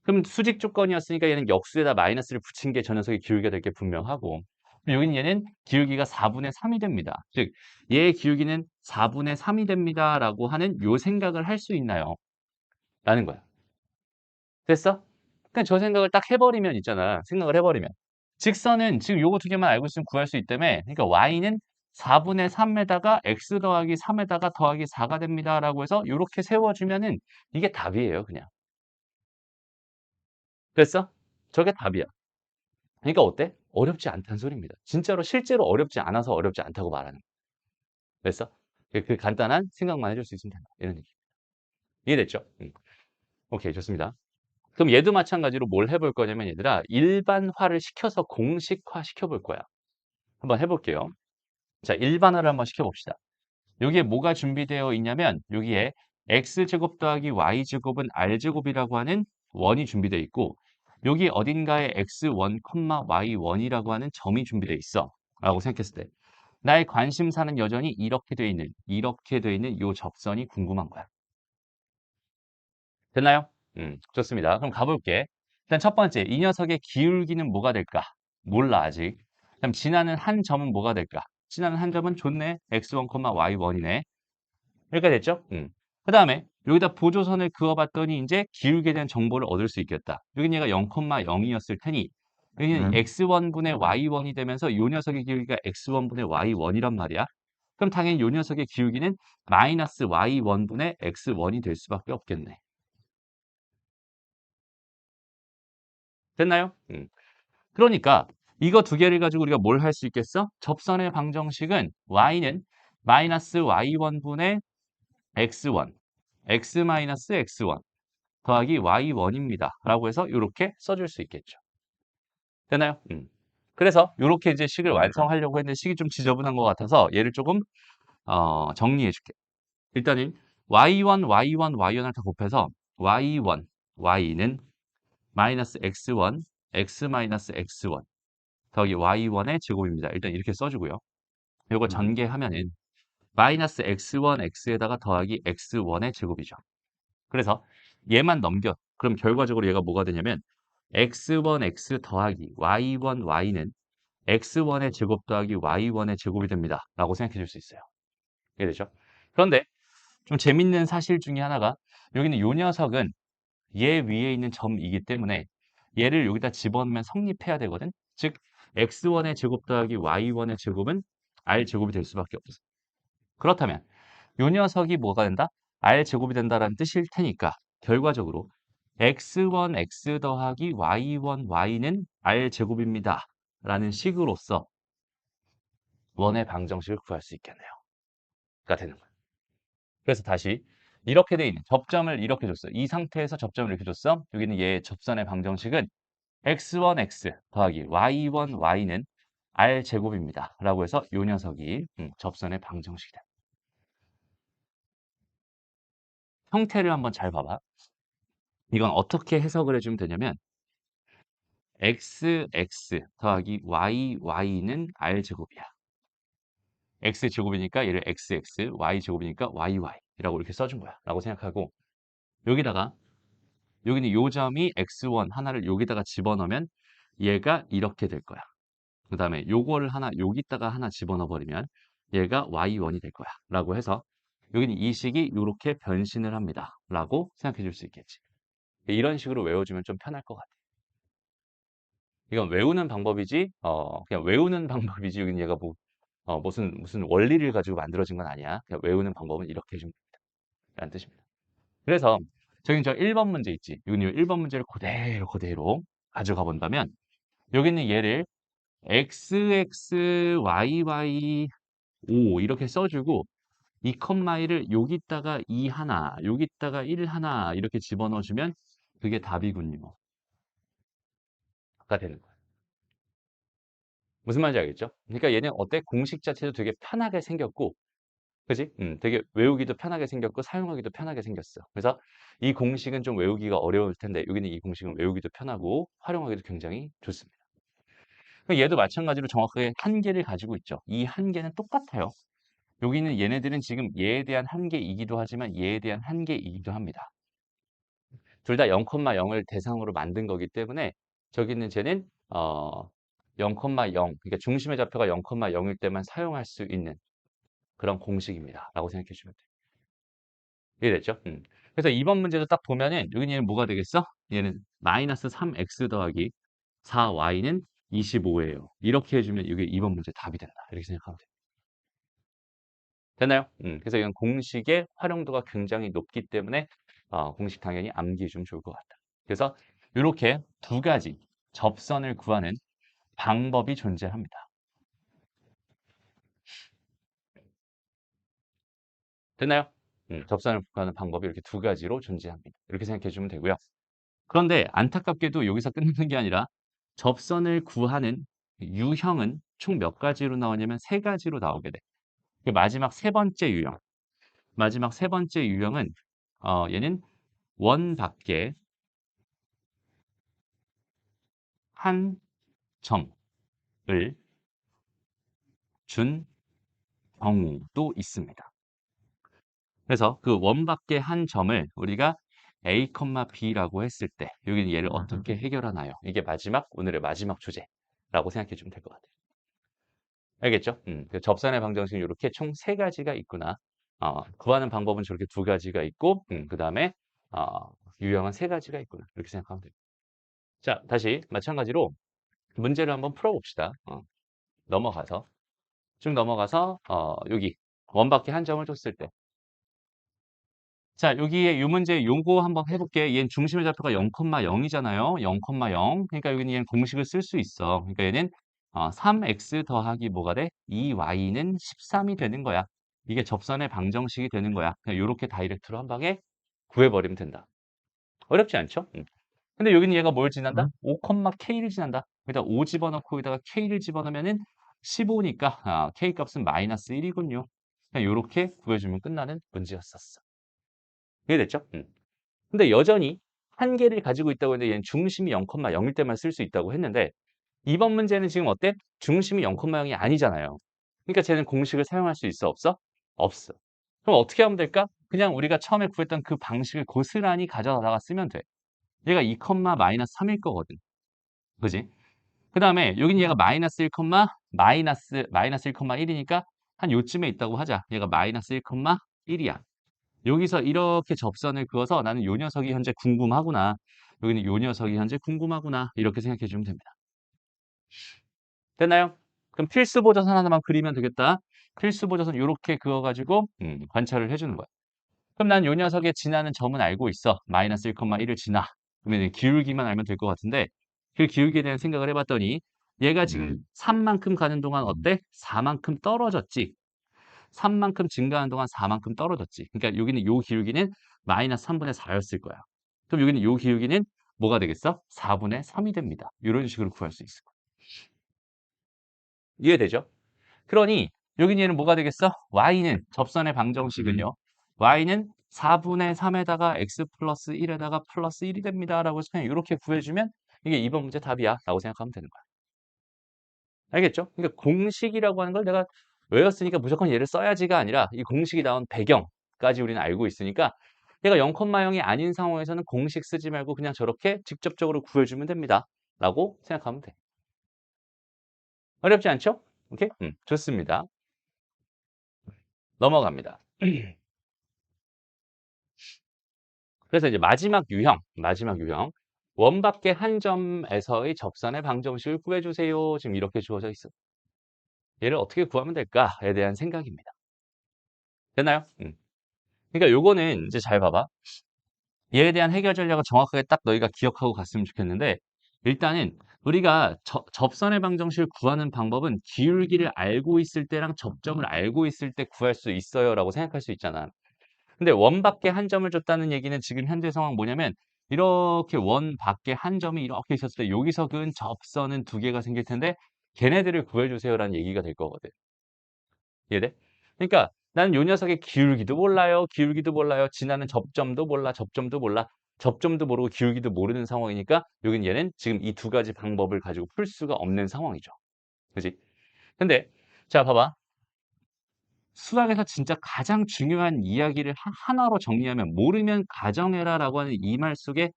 그럼 수직 조건이었으니까 얘는 역수에다 마이너스를 붙인 게 저 녀석의 기울기가 될 게 분명하고 여기는 얘는 기울기가 4분의 3이 됩니다. 즉 얘의 기울기는 4분의 3이 됩니다. 라고 하는 요 생각을 할 수 있나요? 라는 거야. 됐어? 그냥 저 생각을 딱 해버리면 있잖아. 생각을 해버리면. 직선은 지금 요거 두 개만 알고 있으면 구할 수 있다며. 그러니까 y는 4분의 3에다가 x 더하기 3에다가 더하기 4가 됩니다. 라고 해서 요렇게 세워주면은 이게 답이에요. 그냥. 됐어? 저게 답이야. 그러니까 어때? 어렵지 않다는 소리입니다. 진짜로 실제로 어렵지 않아서 어렵지 않다고 말하는 거야. 됐어? 그 간단한 생각만 해줄 수 있으면 된다. 이런 얘기. 이해됐죠? 오케이, 좋습니다. 그럼 얘도 마찬가지로 뭘 해볼 거냐면 얘들아 일반화를 시켜서 공식화 시켜볼 거야. 한번 해볼게요. 자, 일반화를 한번 시켜봅시다. 여기에 뭐가 준비되어 있냐면 여기에 x제곱 더하기 y제곱은 r제곱이라고 하는 원이 준비되어 있고 여기 어딘가에 x1, y1이라고 하는 점이 준비되어 있어. 라고 생각했을 때 나의 관심사는 여전히 이렇게 되어 있는 이 접선이 궁금한 거야. 됐나요? 좋습니다. 그럼 가볼게. 일단 첫 번째, 이 녀석의 기울기는 뭐가 될까? 몰라, 아직. 그럼 지나는 한 점은 뭐가 될까? 지나는 한 점은 좋네. x1, y1이네. 여기까지 됐죠? 그 다음에 여기다 보조선을 그어봤더니 이제 기울기에 대한 정보를 얻을 수 있겠다. 여기 얘가 0,0이었을 테니 여기는 x1분의 y1이 되면서 이 녀석의 기울기가 x1분의 y1이란 말이야. 그럼 당연히 이 녀석의 기울기는 마이너스 y1분의 x1이 될 수밖에 없겠네. 됐나요? 그러니까 이거 두 개를 가지고 우리가 뭘 할 수 있겠어? 접선의 방정식은 y는 마이너스 y1분의 x1, x 마이너스 x1 더하기 y1입니다. 라고 해서 이렇게 써줄 수 있겠죠. 되나요? 그래서 이렇게 이제 식을 완성하려고 했는데 식이 좀 지저분한 것 같아서 얘를 조금 정리해 줄게. 일단은 y1, y1, y1을 다 곱해서 y1, y는 마이너스 x1, x 마이너스 x1 더하기 y1의 제곱입니다. 일단 이렇게 써주고요. 이거 전개하면은 마이너스 x1, x에다가 더하기 x1의 제곱이죠. 그래서 얘만 넘겨. 그럼 결과적으로 얘가 뭐가 되냐면 x1, x 더하기 y1, y는 x1의 제곱 더하기 y1의 제곱이 됩니다. 라고 생각해 줄 수 있어요. 이해되죠? 그런데 좀 재밌는 사실 중에 하나가 여기는 요 녀석은 얘 위에 있는 점이기 때문에 얘를 여기다 집어넣으면 성립해야 되거든. 즉 x1의 제곱 더하기 y1의 제곱은 r제곱이 될 수밖에 없어. 그렇다면 요 녀석이 뭐가 된다? r제곱이 된다라는 뜻일 테니까 결과적으로 x1, x 더하기 y1, y는 r제곱입니다. 라는 식으로서 원의 방정식을 구할 수 있겠네요. 가 되는 거예요. 그래서 다시 이렇게 돼 있는 접점을 이렇게 줬어. 이 상태에서 접점을 이렇게 줬어. 여기는 얘 접선의 방정식은 x1, x 더하기 y1, y는 r제곱입니다. 라고 해서 요 녀석이 접선의 방정식이 돼. 형태를 한번 잘 봐봐. 이건 어떻게 해석을 해주면 되냐면 x, x 더하기 y, y는 r제곱이야. x제곱이니까 얘를 xx, y제곱이니까yy라고 이렇게 써준 거야. 라고 생각하고 여기다가 여기는 요 점이 x1 하나를 여기다가 집어넣으면 얘가 이렇게 될 거야. 그 다음에 요거를 하나 여기다가 하나 집어넣어 버리면 얘가 y1이 될 거야. 라고 해서 여기는 이 식이 이렇게 변신을 합니다. 라고 생각해 줄 수 있겠지. 이런 식으로 외워주면 좀 편할 것 같아. 이건 외우는 방법이지, 그냥 외우는 방법이지, 여기는 얘가 뭐, 무슨 원리를 가지고 만들어진 건 아니야. 그냥 외우는 방법은 이렇게 해주면 됩니다. 라는 뜻입니다. 그래서 저기 저 1번 문제 있지. 여기는 1번 문제를 그대로 가져가 본다면 여기는 얘를 xx, yy, o 이렇게 써주고 이 컴마이를 여기다가 2 하나, 여기다가 1 하나 이렇게 집어넣어주면 그게 답이군요. 가 되는 거예요. 무슨 말인지 알겠죠? 그러니까 얘는 어때? 공식 자체도 되게 편하게 생겼고 그지? 되게 외우기도 편하게 생겼고 사용하기도 편하게 생겼어. 그래서 이 공식은 좀 외우기가 어려울 텐데 여기는 이 공식은 외우기도 편하고 활용하기도 굉장히 좋습니다. 얘도 마찬가지로 정확하게 한계를 가지고 있죠. 이 한계는 똑같아요. 여기는 얘네들은 지금 얘에 대한 한계이기도 하지만 얘에 대한 한계이기도 합니다. 둘 다 0,0을 대상으로 만든 거기 때문에 저기 있는 쟤는 0,0 그러니까 중심의 좌표가 0,0일 때만 사용할 수 있는 그런 공식입니다. 라고 생각해 주면 돼요. 이해됐죠? 그래서 2번 문제도 딱 보면은 여기 얘는 뭐가 되겠어? 얘는 마이너스 3x 더하기 4y는 25예요. 이렇게 해주면 이게 2번 문제 답이 된다. 이렇게 생각하면 돼요. 됐나요? 그래서 이건 공식의 활용도가 굉장히 높기 때문에 공식 당연히 암기해 주면 좋을 것 같다. 그래서 이렇게 두 가지 접선을 구하는 방법이 존재합니다. 됐나요? 접선을 구하는 방법이 이렇게 두 가지로 존재합니다. 이렇게 생각해 주면 되고요. 그런데 안타깝게도 여기서 끝나는 게 아니라 접선을 구하는 유형은 총 몇 가지로 나오냐면 세 가지로 나오게 돼. 그 마지막 세 번째 유형. 마지막 세 번째 유형은 얘는 원 밖에 한 점을 준 경우도 있습니다. 그래서 그 원 밖에 한 점을 우리가 A, B라고 했을 때 여기는 얘를 어떻게 해결하나요? 이게 오늘의 마지막 주제라고 생각해 주면 될 것 같아요. 알겠죠? 그 접선의 방정식은 이렇게 총 세 가지가 있구나. 구하는 방법은 저렇게 두 가지가 있고, 그 다음에 유형은 세 가지가 있구나. 이렇게 생각하면 돼요. 자, 다시 마찬가지로 문제를 한번 풀어봅시다. 넘어가서 쭉 넘어가서 여기 원밖에 한 점을 줬을 때 자, 여기에 이 문제 요거 한번 해볼게. 얘는 중심의 좌표가 0,0이잖아요. 0,0. 그러니까 여기는 얘는 공식을 쓸 수 있어. 그러니까 얘는 3x 더하기 뭐가 돼? 2y는 13이 되는 거야. 이게 접선의 방정식이 되는 거야. 그냥 이렇게 다이렉트로 한 방에 구해버리면 된다. 어렵지 않죠? 근데 여기는 얘가 뭘 지난다? 5,k를 지난다. 여기다 5 집어넣고 여기다가 k를 집어넣으면은 15니까 k 값은 마이너스 1이군요. 그냥 요렇게 구해주면 끝나는 문제였었어. 이해됐죠? 근데 여전히 한계를 가지고 있다고 했는데 얘는 중심이 0,0일 때만 쓸 수 있다고 했는데 이번 문제는 지금 어때? 중심이 0,0이 아니잖아요. 그러니까 쟤는 공식을 사용할 수 있어? 없어? 없어. 그럼 어떻게 하면 될까? 그냥 우리가 처음에 구했던 그 방식을 고스란히 가져다가 쓰면 돼. 얘가 2, 마이너스 3일 거거든. 그지? 그 다음에 여긴 얘가 마이너스 1, 마이너스 1,1이니까 한 요쯤에 있다고 하자. 얘가 마이너스 1,1이야. 여기서 이렇게 접선을 그어서 나는 요 녀석이 현재 궁금하구나. 여기는 요 녀석이 현재 궁금하구나. 이렇게 생각해 주면 됩니다. 됐나요? 그럼 필수 보조선 하나만 그리면 되겠다. 필수 보조선 이렇게 그어가지고 관찰을 해주는 거야. 그럼 난 요 녀석의 지나는 점은 알고 있어. 마이너스 1,1을 지나. 그러면 기울기만 알면 될 것 같은데 그 기울기에 대한 생각을 해봤더니 얘가 지금 3만큼 가는 동안 어때? 4만큼 떨어졌지. 3만큼 증가하는 동안 4만큼 떨어졌지. 그러니까 여기는 요 기울기는 마이너스 3분의 4였을 거야. 그럼 여기는 요 기울기는 뭐가 되겠어? 4분의 3이 됩니다. 이런 식으로 구할 수 있을 거야. 이해되죠? 그러니 여기 얘는 뭐가 되겠어? y는 접선의 방정식은요. y는 4분의 3에다가 x 플러스 1에다가 플러스 1이 됩니다. 라고 그냥 이렇게 구해주면 이게 이번 문제 답이야. 라고 생각하면 되는 거야. 알겠죠? 그러니까 공식이라고 하는 걸 내가 외웠으니까 무조건 얘를 써야지가 아니라 이 공식이 나온 배경까지 우리는 알고 있으니까 얘가 0,0이 아닌 상황에서는 공식 쓰지 말고 그냥 저렇게 직접적으로 구해주면 됩니다. 라고 생각하면 돼. 어렵지 않죠? 오케이? 좋습니다. 넘어갑니다. 그래서 이제 마지막 유형. 원 밖의 한 점에서의 접선의 방정식을 구해주세요. 지금 이렇게 주어져 있어. 얘를 어떻게 구하면 될까에 대한 생각입니다. 됐나요? 그러니까 요거는 이제 잘 봐봐. 얘에 대한 해결 전략을 정확하게 딱 너희가 기억하고 갔으면 좋겠는데 일단은 우리가 접선의 방정식을 구하는 방법은 기울기를 알고 있을 때랑 접점을 알고 있을 때 구할 수 있어요 라고 생각할 수 있잖아. 근데 원 밖에 한 점을 줬다는 얘기는 지금 현재 상황 뭐냐면 이렇게 원 밖에 한 점이 이렇게 있었을 때 여기서 그은 접선은 두 개가 생길 텐데 걔네들을 구해주세요라는 얘기가 될 거거든. 이해돼? 그러니까 나는 요 녀석의 기울기도 몰라요. 기울기도 몰라요. 지나는 접점도 몰라. 접점도 몰라. 접점도 모르고 기울기도 모르는 상황이니까 여긴 얘는 지금 이 두 가지 방법을 가지고 풀 수가 없는 상황이죠. 그지? 근데 자 봐봐. 수학에서 진짜 가장 중요한 이야기를 하나로 정리하면 모르면 가정해라라고 하는 이 말 속에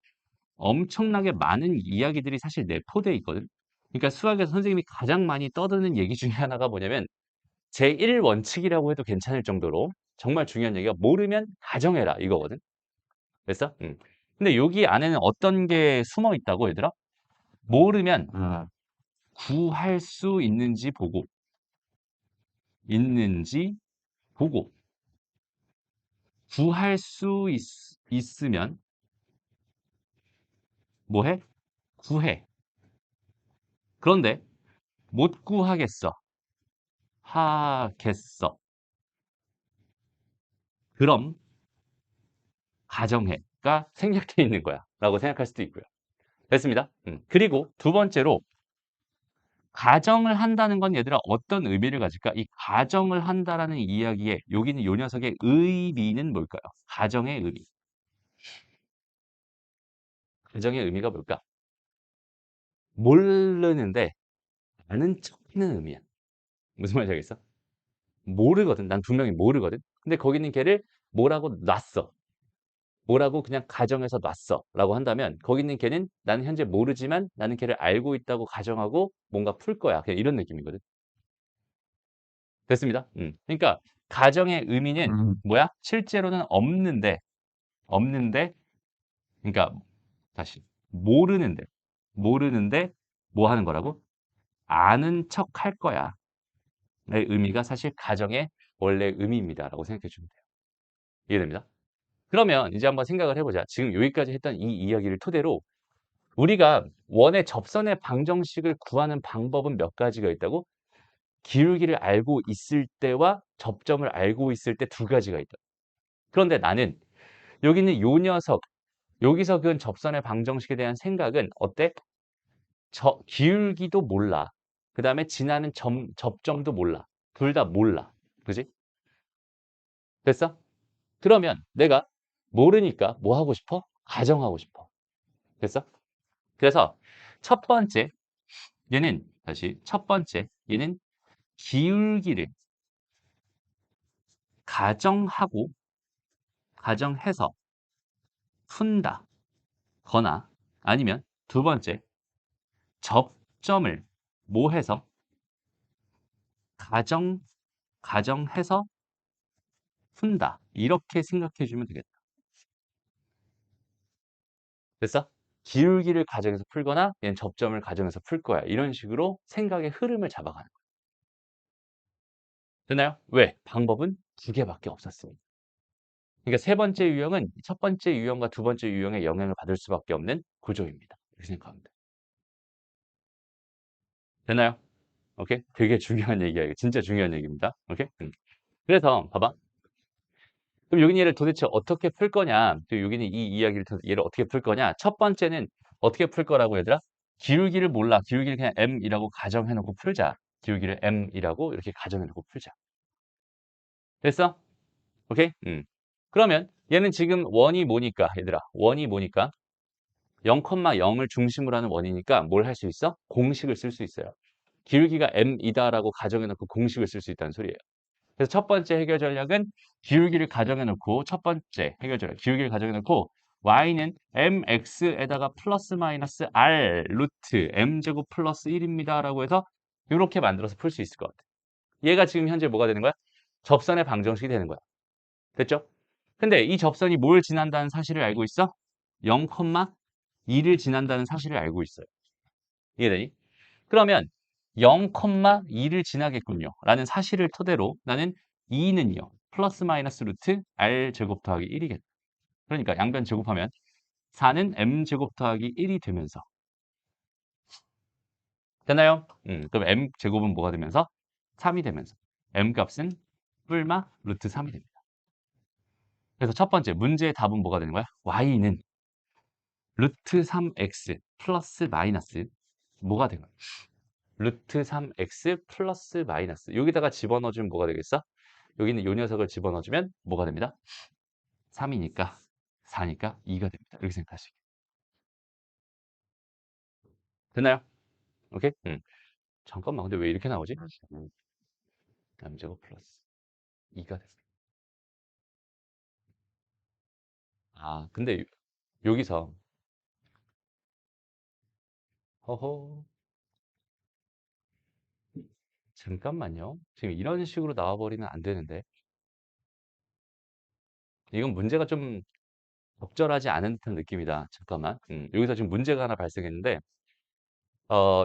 엄청나게 많은 이야기들이 사실 내포되어 있거든. 그러니까 수학에서 선생님이 가장 많이 떠드는 얘기 중에 하나가 뭐냐면 제1원칙이라고 해도 괜찮을 정도로 정말 중요한 얘기가 모르면 가정해라 이거거든. 됐어? 근데 여기 안에는 어떤 게 숨어 있다고 얘들아? 모르면 구할 수 있는지 보고 구할 수 있으면 뭐해? 구해. 그런데 못 구하겠어. 하겠어. 그럼 가정해가 생략되어 있는 거야. 라고 생각할 수도 있고요. 됐습니다. 그리고 두 번째로 가정을 한다는 건 얘들아 어떤 의미를 가질까? 이 가정을 한다라는 이야기에 여기는 요 녀석의 의미는 뭘까요? 가정의 의미. 가정의 의미가 뭘까? 모르는데 아는 척하는 의미야. 무슨 말인지 알겠어? 모르거든. 난 분명히 모르거든. 근데 거기는 걔를 뭐라고 놨어. 뭐라고 그냥 가정해서 놨어 라고 한다면 거기 있는 걔는 나는 현재 모르지만 나는 걔를 알고 있다고 가정하고 뭔가 풀 거야. 그냥 이런 느낌이거든. 됐습니다. 그러니까 가정의 의미는 뭐야? 실제로는 없는데 그러니까 다시 모르는데 뭐 하는 거라고? 아는 척 할 거야. 의 의미가 사실 가정의 원래 의미입니다라고 생각해 주면 돼요. 이해됩니다? 그러면 이제 한번 생각을 해보자. 지금 여기까지 했던 이 이야기를 토대로 우리가 원의 접선의 방정식을 구하는 방법은 몇 가지가 있다고? 기울기를 알고 있을 때와 접점을 알고 있을 때 두 가지가 있다. 그런데 나는 여기 있는 요 녀석, 여기서 그은 접선의 방정식에 대한 생각은 어때? 기울기도 몰라. 그 다음에 지나는 접점도 몰라. 둘 다 몰라. 그지? 됐어? 그러면 내가 모르니까 뭐 하고 싶어? 가정하고 싶어. 됐어? 그래서 첫 번째, 얘는 다시 첫 번째, 얘는 기울기를 가정하고 가정해서 푼다 거나 아니면 두 번째, 접점을 뭐 해서 가정해서 푼다. 이렇게 생각해 주면 되겠다. 됐어? 기울기를 가정해서 풀거나 얘는 접점을 가정해서 풀 거야. 이런 식으로 생각의 흐름을 잡아가는 거야. 됐나요? 왜? 방법은 두 개밖에 없었습니다. 그러니까 세 번째 유형은 첫 번째 유형과 두 번째 유형의 영향을 받을 수밖에 없는 구조입니다. 이렇게 생각합니다. 됐나요? 오케이? 되게 중요한 얘기야. 이거 진짜 중요한 얘기입니다. 오케이? 그래서 봐봐. 그럼 여기 얘를 도대체 어떻게 풀 거냐? 또 여기는 이 이야기를 얘를 어떻게 풀 거냐? 첫 번째는 어떻게 풀 거라고 얘들아? 기울기를 몰라. 기울기를 그냥 m이라고 가정해 놓고 풀자. 기울기를 m이라고 이렇게 가정해 놓고 풀자. 됐어? 오케이? 그러면 얘는 지금 원이 뭐니까 얘들아? 원이 뭐니까? 0,0을 중심으로 하는 원이니까 뭘 할 수 있어? 공식을 쓸 수 있어요. 기울기가 m이다라고 가정해 놓고 공식을 쓸 수 있다는 소리예요. 그래서 첫 번째 해결 전략은 기울기를 가정해 놓고 첫 번째 해결 전략 기울기를 가정해 놓고 y는 mx에다가 플러스 마이너스 r 루트 m제곱 플러스 1입니다 라고 해서 이렇게 만들어서 풀 수 있을 것 같아. 얘가 지금 현재 뭐가 되는 거야? 접선의 방정식이 되는 거야. 됐죠? 근데 이 접선이 뭘 지난다는 사실을 알고 있어? 0,2를 지난다는 사실을 알고 있어요. 이해되니? 그러면 0,2를 지나겠군요. 라는 사실을 토대로 나는 2는요. 플러스 마이너스 루트 r 제곱 더하기 1이겠다. 그러니까 양변 제곱하면 4는 m 제곱 더하기 1이 되면서 되나요? 그럼 m 제곱은 뭐가 되면서? 3이 되면서 m 값은 뿔마 루트 3이 됩니다. 그래서 첫 번째 문제의 답은 뭐가 되는 거야? y는 루트 3x 플러스 마이너스 뭐가 되는 거야? 루트 3x 플러스 마이너스 여기다가 집어넣어주면 뭐가 되겠어? 여기는 요 녀석을 집어넣어주면 뭐가 됩니다? 3이니까 4니까 2가 됩니다. 이렇게 생각하시게. 됐나요? 오케이? 잠깐만 근데 왜 이렇게 나오지? m제곱 플러스 2가 됐어. 아 근데 여기서 허허 잠깐만요. 지금 이런 식으로 나와버리면 안 되는데 이건 문제가 좀 적절하지 않은 듯한 느낌이다. 잠깐만. 여기서 지금 문제가 하나 발생했는데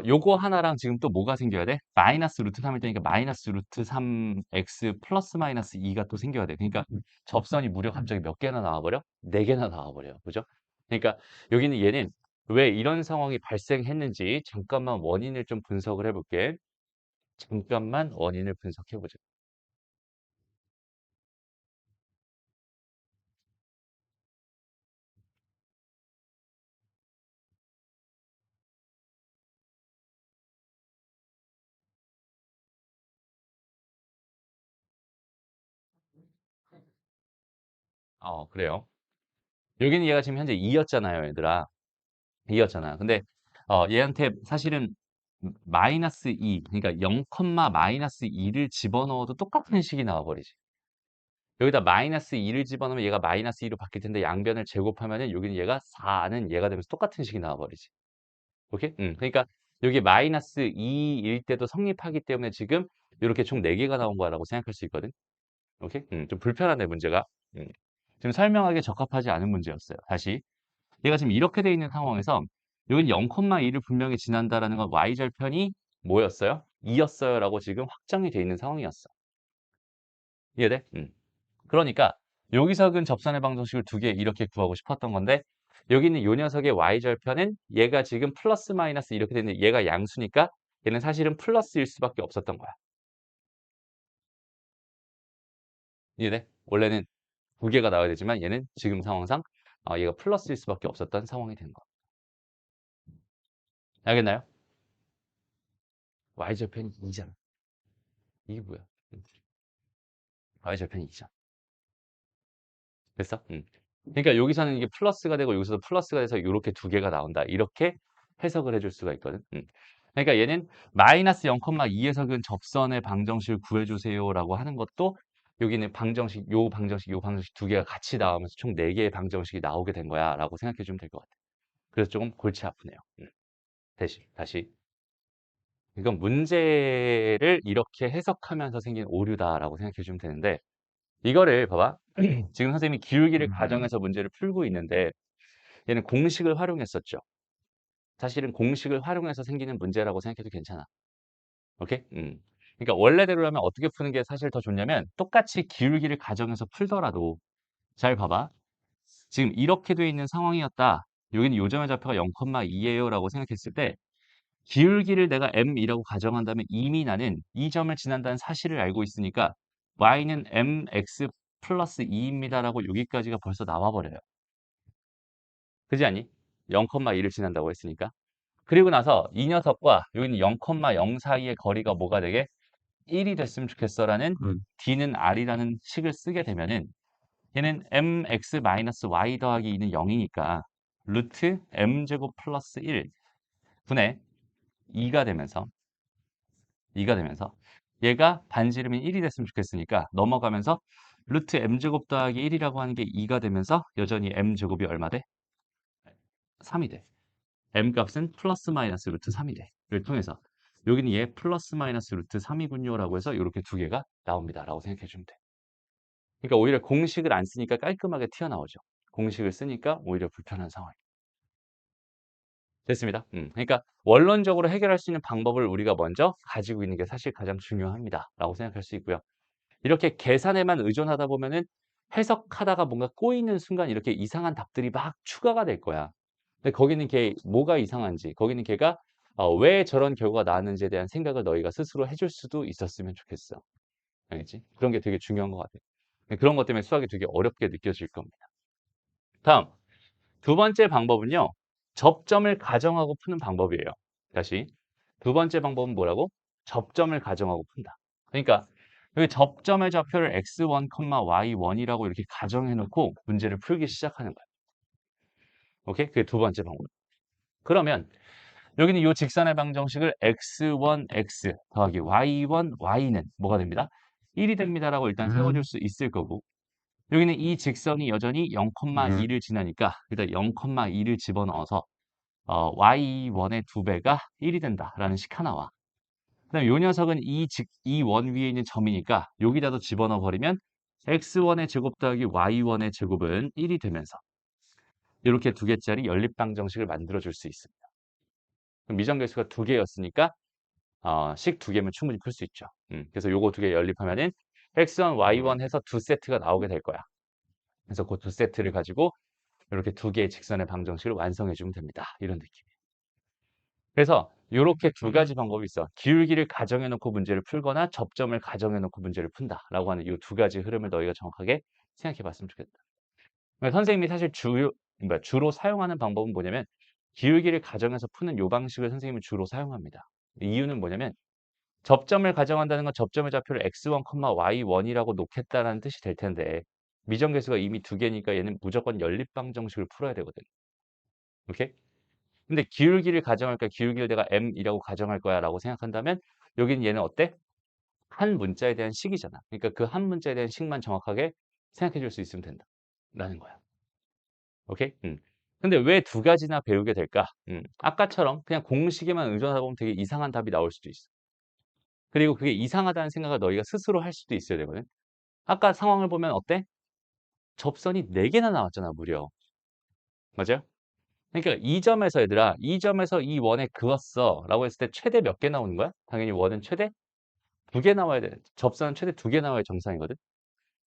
요거 하나랑 지금 또 뭐가 생겨야 돼? 마이너스 루트 3일 때니까 마이너스 루트 3x 플러스 마이너스 2가 또 생겨야 돼. 그러니까 접선이 무려 갑자기 몇 개나 나와버려? 4개나 나와버려요. 그죠? 그러니까 여기는 얘는 왜 이런 상황이 발생했는지 잠깐만 원인을 좀 분석을 해볼게. 잠깐만 원인을 분석해보자. 그래요. 여기는 얘가 지금 현재 2였잖아요, 얘들아. 2였잖아. 근데 얘한테 사실은 마이너스 2, 그러니까 0, 마이너스 2를 집어넣어도 똑같은 식이 나와버리지. 여기다 마이너스 2를 집어넣으면 얘가 마이너스 2로 바뀔 텐데 양변을 제곱하면은 여기는 얘가 4는 얘가 되면서 똑같은 식이 나와버리지. 오케이? 그러니까 여기 마이너스 2일 때도 성립하기 때문에 지금 이렇게 총 4개가 나온 거라고 생각할 수 있거든. 오케이? 좀 불편하네, 문제가. 음. 지금 설명하기에 적합하지 않은 문제였어요. 다시. 얘가 지금 이렇게 돼 있는 상황에서 여긴 0,2를 분명히 지난다라는 건 y절편이 뭐였어요? 2였어요 라고 지금 확정이 돼 있는 상황이었어. 이해돼? 그러니까 여기서 근 접선의 방정식을 두 개 이렇게 구하고 싶었던 건데 여기 있는 요 녀석의 y절편은 얘가 지금 플러스 마이너스 이렇게 되는데 얘가 양수니까 얘는 사실은 플러스일 수밖에 없었던 거야. 이해돼? 원래는 두 개가 나와야 되지만 얘는 지금 상황상 얘가 플러스일 수밖에 없었던 상황이 된 거야. 알겠나요? y절편이 2잖아. 이게 뭐야? y절편이 2잖아. 됐어? 그러니까 여기서는 이게 플러스가 되고 여기서도 플러스가 돼서 요렇게 두 개가 나온다. 이렇게 해석을 해줄 수가 있거든. 그러니까 얘는 마이너스 0,2에서 그 접선의 방정식을 구해주세요라고 하는 것도 여기는 방정식, 요 방정식, 요 방정식 두 개가 같이 나오면서 총 4개의 방정식이 나오게 된 거야 라고 생각해 주면 될 것 같아. 그래서 조금 골치 아프네요. 다시. 이건 문제를 이렇게 해석하면서 생긴 오류다라고 생각해 주면 되는데 이거를 봐봐. 지금 선생님이 기울기를 가정해서 문제를 풀고 있는데 얘는 공식을 활용했었죠. 사실은 공식을 활용해서 생기는 문제라고 생각해도 괜찮아. 오케이? 그러니까 원래대로라면 어떻게 푸는 게 사실 더 좋냐면 똑같이 기울기를 가정해서 풀더라도 잘 봐봐. 지금 이렇게 돼 있는 상황이었다. 여기는 요점의 좌표가 0,2예요 라고 생각했을 때 기울기를 내가 m이라고 가정한다면 이미 나는 이 점을 지난다는 사실을 알고 있으니까 y는 mx 플러스 2입니다라고 여기까지가 벌써 나와버려요. 그지 않니? 0,2를 지난다고 했으니까. 그리고 나서 이 녀석과 여기는 0,0 사이의 거리가 뭐가 되게 1이 됐으면 좋겠어라는 d는 r이라는 식을 쓰게 되면은 얘는 mx-y 더하기 2는 0이니까 루트 m제곱 플러스 1 분의 2가 되면서 얘가 반지름이 1이 됐으면 좋겠으니까 넘어가면서 루트 m제곱 더하기 1이라고 하는 게 2가 되면서 여전히 m제곱이 얼마 돼? 3이 돼. m 값은 플러스 마이너스 루트 3이 돼. 를 통해서 여기는 얘 플러스 마이너스 루트 3이군요 라고 해서 이렇게 두 개가 나옵니다 라고 생각해 주면 돼. 그러니까 오히려 공식을 안 쓰니까 깔끔하게 튀어나오죠. 공식을 쓰니까 오히려 불편한 상황. 됐습니다. 그러니까 원론적으로 해결할 수 있는 방법을 우리가 먼저 가지고 있는 게 사실 가장 중요합니다 라고 생각할 수 있고요. 이렇게 계산에만 의존하다 보면은 해석하다가 뭔가 꼬이는 순간 이렇게 이상한 답들이 막 추가가 될 거야. 근데 거기는 걔 뭐가 이상한지, 거기는 걔가 왜 저런 결과가 나왔는지에 대한 생각을 너희가 스스로 해줄 수도 있었으면 좋겠어. 알겠지? 그런 게 되게 중요한 것 같아. 그런 것 때문에 수학이 되게 어렵게 느껴질 겁니다. 다음, 두 번째 방법은요. 접점을 가정하고 푸는 방법이에요. 다시. 두 번째 방법은 뭐라고? 접점을 가정하고 푼다. 그러니까 여기 접점의 좌표를 x1, y1이라고 이렇게 가정해 놓고 문제를 풀기 시작하는 거예요. 오케이? 그게 두 번째 방법. 그러면 여기는 이 직선의 방정식을 x1, x 더하기 y1, y는 뭐가 됩니다? 1이 됩니다라고 일단 세워줄 수 있을 거고 여기는 이 직선이 여전히 0,2를 지나니까 일단 0,2를 집어넣어서 y1의 2배가 1이 된다라는 식 하나와 그다음에 이 녀석은 이 원 위에 있는 점이니까 여기다도 집어넣어 버리면 x1의 제곱 더하기 y1의 제곱은 1이 되면서 이렇게 두 개짜리 연립방정식을 만들어 줄 수 있습니다. 그럼 미정계수가 두 개였으니까 식 두 개면 충분히 풀 수 있죠. 그래서 요거 두 개 연립하면은 x1, y1 해서 두 세트가 나오게 될 거야. 그래서 그 두 세트를 가지고 이렇게 두 개의 직선의 방정식을 완성해 주면 됩니다. 이런 느낌이에요. 그래서 이렇게 두 가지 방법이 있어. 기울기를 가정해 놓고 문제를 풀거나 접점을 가정해 놓고 문제를 푼다라고 하는 이 두 가지 흐름을 너희가 정확하게 생각해 봤으면 좋겠다. 그러니까 선생님이 사실 주로 사용하는 방법은 뭐냐면 기울기를 가정해서 푸는 요 방식을 선생님은 주로 사용합니다. 이유는 뭐냐면 접점을 가정한다는 건 접점의 좌표를 x1, y1이라고 놓겠다라는 뜻이 될 텐데 미정계수가 이미 두 개니까 얘는 무조건 연립방정식을 풀어야 되거든. 오케이? 근데 기울기를 가정할 거야. 기울기를 내가 m이라고 가정할 거야 라고 생각한다면 여기는 얘는 어때? 한 문자에 대한 식이잖아. 그러니까 그 한 문자에 대한 식만 정확하게 생각해 줄 수 있으면 된다. 라는 거야. 오케이? 근데 왜 두 가지나 배우게 될까? 아까처럼 그냥 공식에만 의존하다 보면 되게 이상한 답이 나올 수도 있어. 그리고 그게 이상하다는 생각을 너희가 스스로 할 수도 있어야 되거든. 아까 상황을 보면 어때? 접선이 4개나 나왔잖아, 무려. 맞아요? 그러니까 이 점에서 얘들아, 이 점에서 이 원에 그었어 라고 했을 때 최대 몇 개 나오는 거야? 당연히 원은 최대 2개 나와야 돼. 접선은 최대 2개 나와야 정상이거든.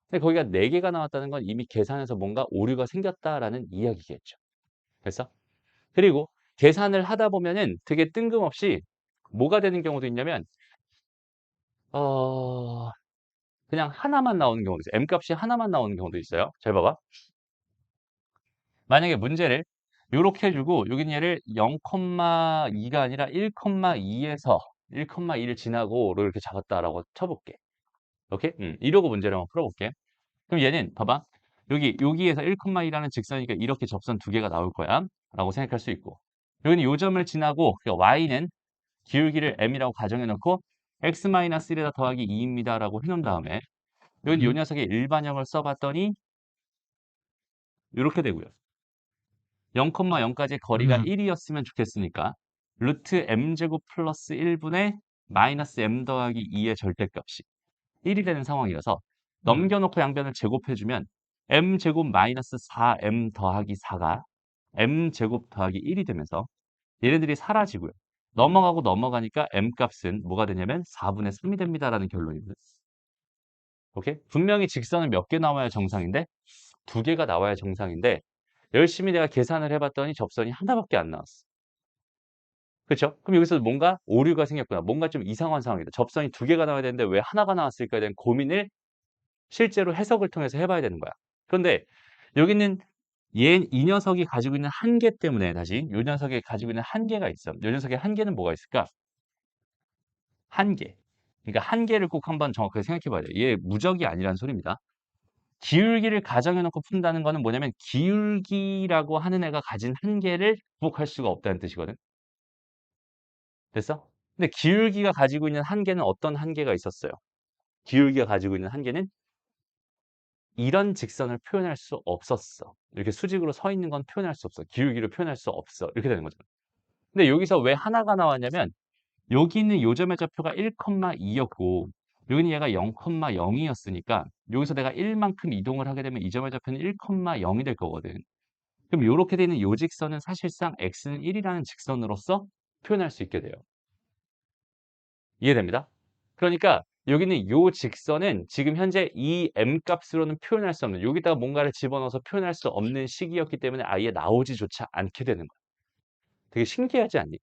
근데 거기가 4개가 나왔다는 건 이미 계산에서 뭔가 오류가 생겼다라는 이야기겠죠. 그래서 그리고 계산을 하다 보면은 되게 뜬금없이 뭐가 되는 경우도 있냐면 어 그냥 하나만 나오는 경우도 있어요. m값이 하나만 나오는 경우도 있어요. 잘 봐봐. 만약에 문제를 요렇게 해 주고 여기는 얘를 0,2가 아니라 1,2에서 1,2를 지나고 이렇게 잡았다라고 쳐 볼게. 오케이? 이러고 문제를 한번 풀어 볼게. 그럼 얘는 봐봐. 여기에서 1,2라는 직선이니까 이렇게 접선 두 개가 나올 거야. 라고 생각할 수 있고. 여기는 요 점을 지나고 그러니까 y는 기울기를 m이라고 가정해 놓고 x-1에다 더하기 2입니다. 라고 해놓은 다음에 여기 요 녀석의 일반형을 써봤더니 이렇게 되고요. 0,0까지 거리가 1이었으면 좋겠으니까 루트 m제곱 플러스 1분의 마이너스 m 더하기 2의 절대값이 1이 되는 상황이라서 넘겨놓고 양변을 제곱해주면 m제곱 마이너스 4m 더하기 4가 m제곱 더하기 1이 되면서 얘네들이 사라지고요. 넘어가고 넘어가니까 m값은 뭐가 되냐면 4분의 3이 됩니다라는 결론입니다. 오케이? 분명히 직선은 몇 개 나와야 정상인데 두 개가 나와야 정상인데 열심히 내가 계산을 해봤더니 접선이 하나밖에 안 나왔어. 그렇죠? 그럼 여기서 뭔가 오류가 생겼구나. 뭔가 좀 이상한 상황이다. 접선이 두 개가 나와야 되는데 왜 하나가 나왔을까에 대한 고민을 실제로 해석을 통해서 해봐야 되는 거야. 그런데 여기는 이 녀석이 가지고 있는 한계 때문에 다시 이 녀석이 가지고 있는 한계가 있어. 이 녀석의 한계는 뭐가 있을까? 한계. 그러니까 한계를 꼭 한번 정확하게 생각해 봐야 돼. 얘 무적이 아니라는 소리입니다. 기울기를 가정해 놓고 푼다는 거는 뭐냐면 기울기라고 하는 애가 가진 한계를 극복할 수가 없다는 뜻이거든. 됐어? 근데 기울기가 가지고 있는 한계는 어떤 한계가 있었어요? 기울기가 가지고 있는 한계는 이런 직선을 표현할 수 없었어. 이렇게 수직으로 서 있는 건 표현할 수 없어. 기울기를 표현할 수 없어. 이렇게 되는 거죠. 근데 여기서 왜 하나가 나왔냐면 여기 있는 요점의 좌표가 1,2였고 여기는 얘가 0,0이었으니까 여기서 내가 1만큼 이동을 하게 되면 이 점의 좌표는 1,0이 될 거거든. 그럼 이렇게 되는 요 직선은 사실상 x는 1이라는 직선으로서 표현할 수 있게 돼요. 이해됩니다? 그러니까 여기는 요 직선은 지금 현재 이 m 값으로는 표현할 수 없는 여기다가 뭔가를 집어넣어서 표현할 수 없는 식이었기 때문에 아예 나오지조차 않게 되는 거야. 되게 신기하지 않니?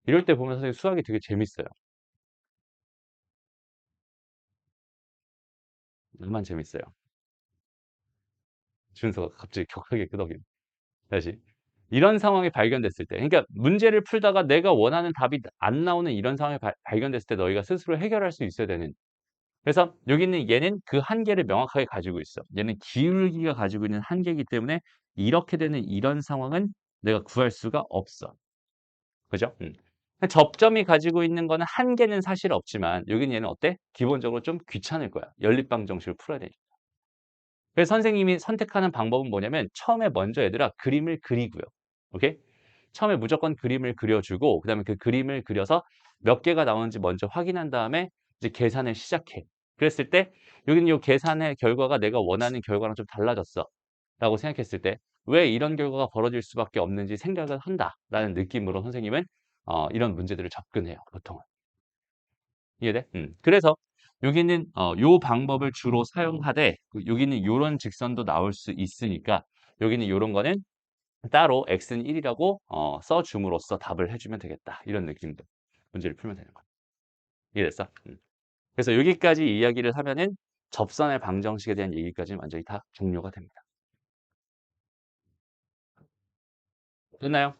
이럴 때 보면 선생님 수학이 되게 재밌어요. 얼마나 재밌어요. 준서가 갑자기 격하게 끄덕이네. 다시. 이런 상황이 발견됐을 때 그러니까 문제를 풀다가 내가 원하는 답이 안 나오는 이런 상황이 발견됐을 때 너희가 스스로 해결할 수 있어야 되는 그래서 여기 있는 얘는 그 한계를 명확하게 가지고 있어. 얘는 기울기가 가지고 있는 한계이기 때문에 이렇게 되는 이런 상황은 내가 구할 수가 없어. 그죠? 접점이 가지고 있는 거는 한계는 사실 없지만 여기는 얘는 어때? 기본적으로 좀 귀찮을 거야. 연립방 정식을 풀어야 되니까. 그래서 선생님이 선택하는 방법은 뭐냐면 처음에 먼저 얘들아 그림을 그리고요. 오케이? 처음에 무조건 그림을 그려주고 그다음에 그 그림을 그려서 몇 개가 나오는지 먼저 확인한 다음에 이제 계산을 시작해. 그랬을 때 여기는 요 계산의 결과가 내가 원하는 결과랑 좀 달라졌어. 라고 생각했을 때 왜 이런 결과가 벌어질 수밖에 없는지 생각을 한다라는 느낌으로 선생님은 이런 문제들을 접근해요. 보통은. 이해돼? 그래서 여기는 요 방법을 주로 사용하되 여기는 요런 직선도 나올 수 있으니까 여기는 요런 거는 따로 x는 1이라고 써줌으로써 답을 해주면 되겠다. 이런 느낌도 문제를 풀면 되는 거야. 이해됐어? 그래서 여기까지 이야기를 하면은 접선의 방정식에 대한 얘기까지는 완전히 다 종료가 됩니다. 됐나요?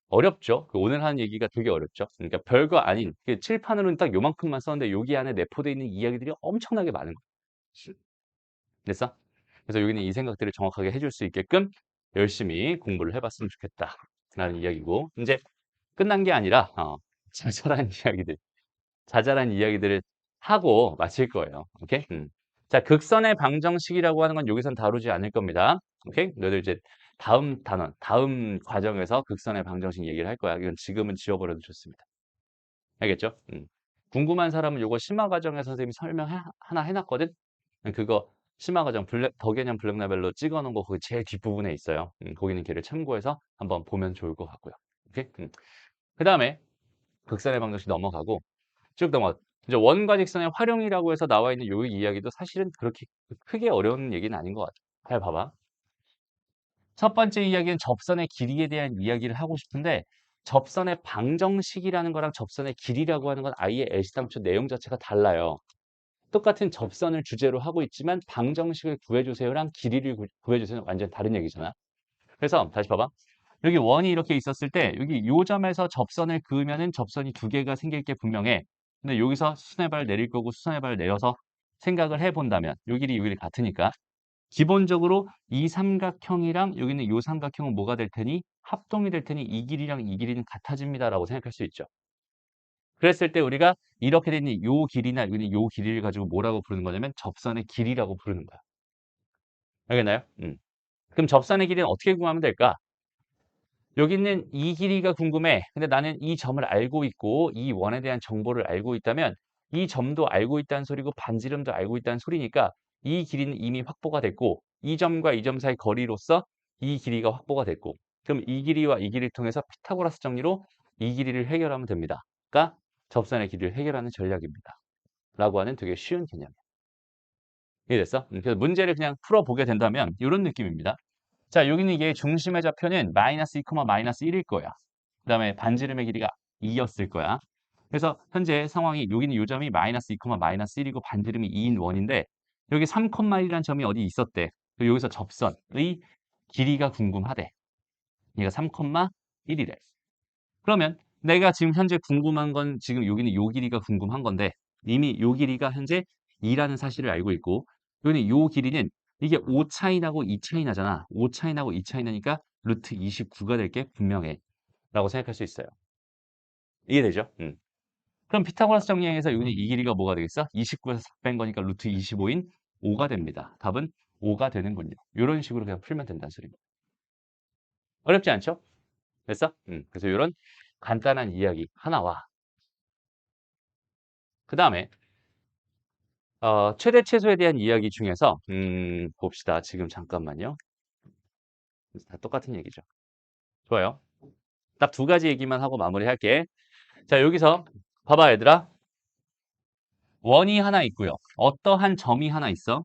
어렵죠. 오늘 하는 얘기가 되게 어렵죠. 그러니까 별거 아닌 칠판으로는 딱 요만큼만 썼는데 여기 안에 내포되어 있는 이야기들이 엄청나게 많은 거예요. 됐어? 그래서 여기는 이 생각들을 정확하게 해줄 수 있게끔 열심히 공부를 해봤으면 좋겠다. 라는 이야기고 이제 끝난 게 아니라 자잘한 이야기들, 자잘한 이야기들을 하고 마칠 거예요. 오케이? 자, 극선의 방정식이라고 하는 건 여기선 다루지 않을 겁니다. 오케이? 너희들 이제 다음 단원, 다음 과정에서 극선의 방정식 얘기를 할 거야. 이건 지금은 지워버려도 좋습니다. 알겠죠? 궁금한 사람은 요거 심화 과정에 선생님이 설명 하나 해놨거든? 그거 심화 과정 더 개념 블랙라벨로 찍어놓은 거 거기 제일 뒷부분에 있어요. 거기는 걔를 참고해서 한번 보면 좋을 것 같고요. 오케이? 그 다음에 극선의 방정식 넘어가고 쭉 넘어가. 이제 원과 직선의 활용이라고 해서 나와 있는 요 이야기도 사실은 그렇게 크게 어려운 얘기는 아닌 것 같아. 잘 봐봐. 첫 번째 이야기는 접선의 길이에 대한 이야기를 하고 싶은데 접선의 방정식이라는 거랑 접선의 길이라고 하는 건 아예 애시당초 내용 자체가 달라요. 똑같은 접선을 주제로 하고 있지만 방정식을 구해주세요랑 길이를 구해주세요는 완전 다른 얘기잖아. 그래서 다시 봐봐. 여기 원이 이렇게 있었을 때 여기 요 점에서 접선을 그으면은 접선이 두 개가 생길 게 분명해. 근데 여기서 수선의 발 내릴 거고 수선의 발 내려서 생각을 해본다면 요 길이 같으니까 기본적으로 이 삼각형이랑 여기 있는 요 삼각형은 뭐가 될 테니? 합동이 될 테니 이 길이랑 이 길이는 같아집니다라고 생각할 수 있죠. 그랬을 때 우리가 이렇게 된 요 길이나 여기 있는 요 길이를 가지고 뭐라고 부르는 거냐면 접선의 길이라고 부르는 거야. 알겠나요? 그럼 접선의 길이는 어떻게 구하면 될까? 여기 있는 이 길이가 궁금해. 근데 나는 이 점을 알고 있고 이 원에 대한 정보를 알고 있다면 이 점도 알고 있다는 소리고 반지름도 알고 있다는 소리니까 이 길이는 이미 확보가 됐고 이 점과 이 점 사이 거리로서 이 길이가 확보가 됐고 그럼 이 길이와 이 길이를 통해서 피타고라스 정리로 이 길이를 해결하면 됩니다. 그러니까 접선의 길이를 해결하는 전략입니다. 라고 하는 되게 쉬운 개념이에요. 이해됐어? 그래서 문제를 그냥 풀어보게 된다면 이런 느낌입니다. 자, 여기는 이게 중심의 좌표는 마이너스 2, 마이너스 1일 거야. 그 다음에 반지름의 길이가 2였을 거야. 그래서 현재 상황이 여기는 요 점이 마이너스 2, 마이너스 1이고 반지름이 2인 원인데 여기 3,1이라는 점이 어디 있었대. 그리고 여기서 접선의 길이가 궁금하대. 얘가 3,1이래. 그러면 내가 지금 현재 궁금한 건 지금 여기는 요 길이가 궁금한 건데 이미 요 길이가 현재 2라는 사실을 알고 있고 여기는 요 길이는 이게 5 차이 나고 2 차이 나잖아. 5 차이 나고 2 차이 나니까 루트 29가 될 게 분명해. 라고 생각할 수 있어요. 이해되죠? 그럼 피타고라스 정리에서 여기는 이 길이가 뭐가 되겠어? 29에서 4 뺀 거니까 루트 25인 5가 됩니다. 답은 5가 되는군요. 이런 식으로 그냥 풀면 된다는 소리입니다. 어렵지 않죠? 됐어? 그래서 이런 간단한 이야기 하나와 그 다음에 최대 최소에 대한 이야기 중에서 봅시다. 지금 잠깐만요. 다 똑같은 얘기죠. 좋아요. 딱 두 가지 얘기만 하고 마무리할게. 자, 여기서 봐봐 얘들아. 원이 하나 있고요. 어떠한 점이 하나 있어.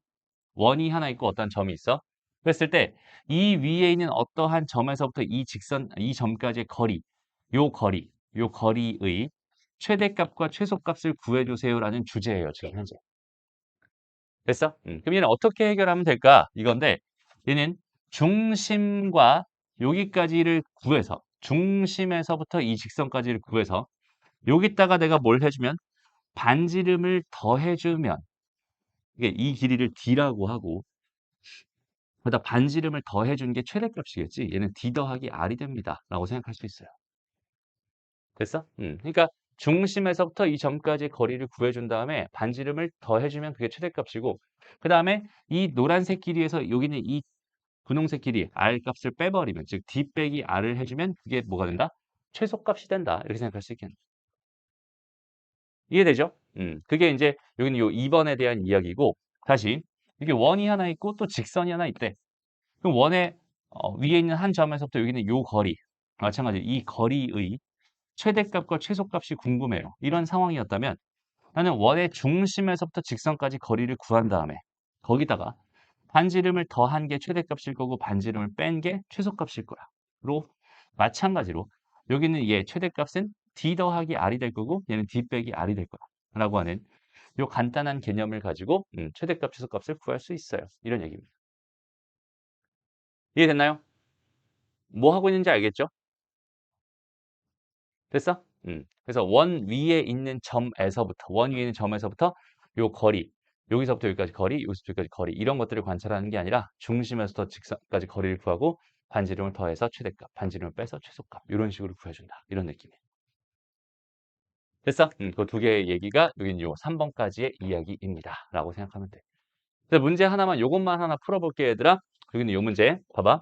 원이 하나 있고 어떠한 점이 있어. 그랬을 때 이 위에 있는 어떠한 점에서부터 이 직선, 이 점까지의 거리, 요 거리의 최대값과 최소값을 구해주세요라는 주제예요. 지금 현재. 됐어? 그럼 얘는 어떻게 해결하면 될까? 이건데 얘는 중심과 여기까지를 구해서 중심에서부터 이 직선까지를 구해서 여기다가 내가 뭘 해주면 반지름을 더해주면 이게 이 길이를 D라고 하고 거기다 반지름을 더해준 게 최대값이겠지. 얘는 D 더하기 R이 됩니다. 라고 생각할 수 있어요. 됐어? 그러니까 중심에서부터 이 점까지 거리를 구해준 다음에 반지름을 더해주면 그게 최대값이고 그 다음에 이 노란색 길이에서 여기는 이 분홍색 길이 R 값을 빼버리면 즉 D 빼기 R을 해주면 그게 뭐가 된다? 최소값이 된다. 이렇게 생각할 수 있겠네. 이해되죠? 그게 이제 여기는 요 2번에 대한 이야기고 다시 이게 원이 하나 있고 또 직선이 하나 있대. 그럼 원의 위에 있는 한 점에서부터 여기는 요 거리 마찬가지로 이 거리의 최대값과 최소값이 궁금해요. 이런 상황이었다면 나는 원의 중심에서부터 직선까지 거리를 구한 다음에 거기다가 반지름을 더한 게 최대값일 거고 반지름을 뺀 게 최소값일 거야. 로 마찬가지로 여기는 얘 최대값은 D 더하기 R이 될 거고 얘는 D 빼기 R이 될 거야. 라고 하는 요 간단한 개념을 가지고 최대값, 최소값을 구할 수 있어요. 이런 얘기입니다. 이해됐나요? 뭐 하고 있는지 알겠죠? 됐어? 그래서 원 위에 있는 점에서부터 요 거리, 여기서부터 여기까지 거리, 여기서부터 여기까지 거리 이런 것들을 관찰하는 게 아니라 중심에서부터 직선까지 거리를 구하고 반지름을 더해서 최대값, 반지름을 빼서 최소값 이런 식으로 구해준다. 이런 느낌이에요. 됐어? 그 두 개의 얘기가 여기는 요 3번까지의 이야기입니다. 라고 생각하면 돼. 그래서 문제 하나만 요것만 하나 풀어볼게 얘들아. 여기는 요 문제 봐봐.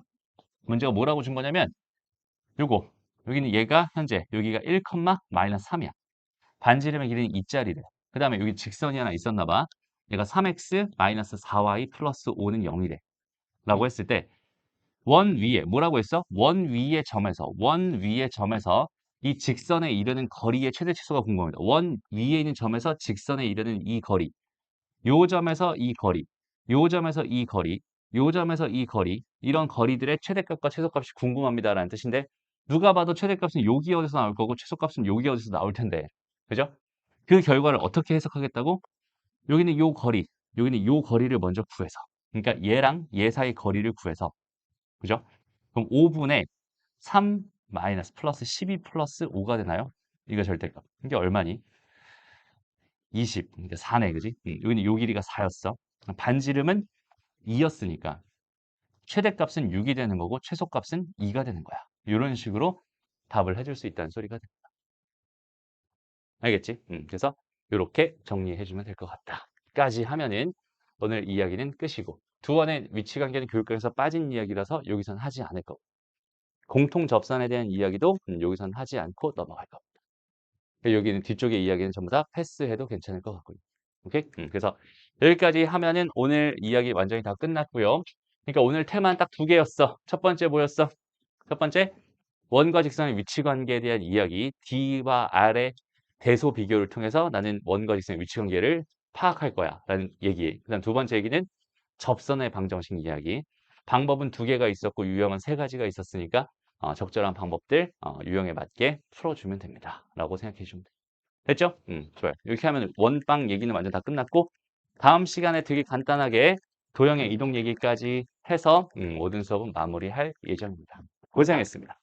문제가 뭐라고 준 거냐면 요거 여기는 얘가 현재 여기가 1, 마이너스 3이야. 반지름의 길이는 2짜리래. 그 다음에 여기 직선이 하나 있었나 봐. 얘가 3x 마이너스 4y 플러스 5는 0이래. 라고 했을 때 원 위에 뭐라고 했어? 원 위의 점에서 이 직선에 이르는 거리의 최대 치수가 궁금합니다. 원 위에 있는 점에서 직선에 이르는 이 거리. 요 점에서 이 거리. 요 점에서 이 거리. 요 점에서 이 거리. 이런 거리들의 최대값과 최소값이 궁금합니다라는 뜻인데 누가 봐도 최대값은 여기 어디서 나올 거고 최소값은 여기 어디서 나올 텐데. 그죠? 그 결과를 어떻게 해석하겠다고? 여기는 요 거리, 여기는 요 거리를 먼저 구해서. 그러니까 얘랑 얘 사이 거리를 구해서. 그죠? 그럼 5분의 3 마이너스 플러스 12 플러스 5가 되나요? 이거 절대값. 이게 얼마니? 20. 그러니까 4네, 그지? 여기는 요 길이가 4였어. 반지름은 2였으니까 최대값은 6이 되는 거고 최소값은 2가 되는 거야. 이런 식으로 답을 해줄 수 있다는 소리가 됩니다. 알겠지? 그래서 이렇게 정리해주면 될 것 같다. 까지 하면은 오늘 이야기는 끝이고 두 번의 위치관계는 교육과에서 빠진 이야기라서 여기선 하지 않을 거고 공통 접선에 대한 이야기도 여기선 하지 않고 넘어갈 겁니다. 여기는 뒤쪽의 이야기는 전부 다 패스해도 괜찮을 것 같고요. 오케이? 그래서 여기까지 하면은 오늘 이야기 완전히 다 끝났고요. 그러니까 오늘 테마는 딱 두 개였어. 첫 번째 뭐였어? 첫 번째 원과 직선의 위치 관계에 대한 이야기, D와 R의 대소 비교를 통해서 나는 원과 직선의 위치 관계를 파악할 거야 라는 얘기. 그다음 두 번째 얘기는 접선의 방정식 이야기. 방법은 두 개가 있었고 유형은 세 가지가 있었으니까 적절한 방법들 유형에 맞게 풀어주면 됩니다. 라고 생각해 주시면 돼요. 됐죠? 좋아요. 이렇게 하면 원방 얘기는 완전 다 끝났고 다음 시간에 되게 간단하게 도형의 이동 얘기까지 해서 모든 수업은 마무리할 예정입니다. 고생했습니다.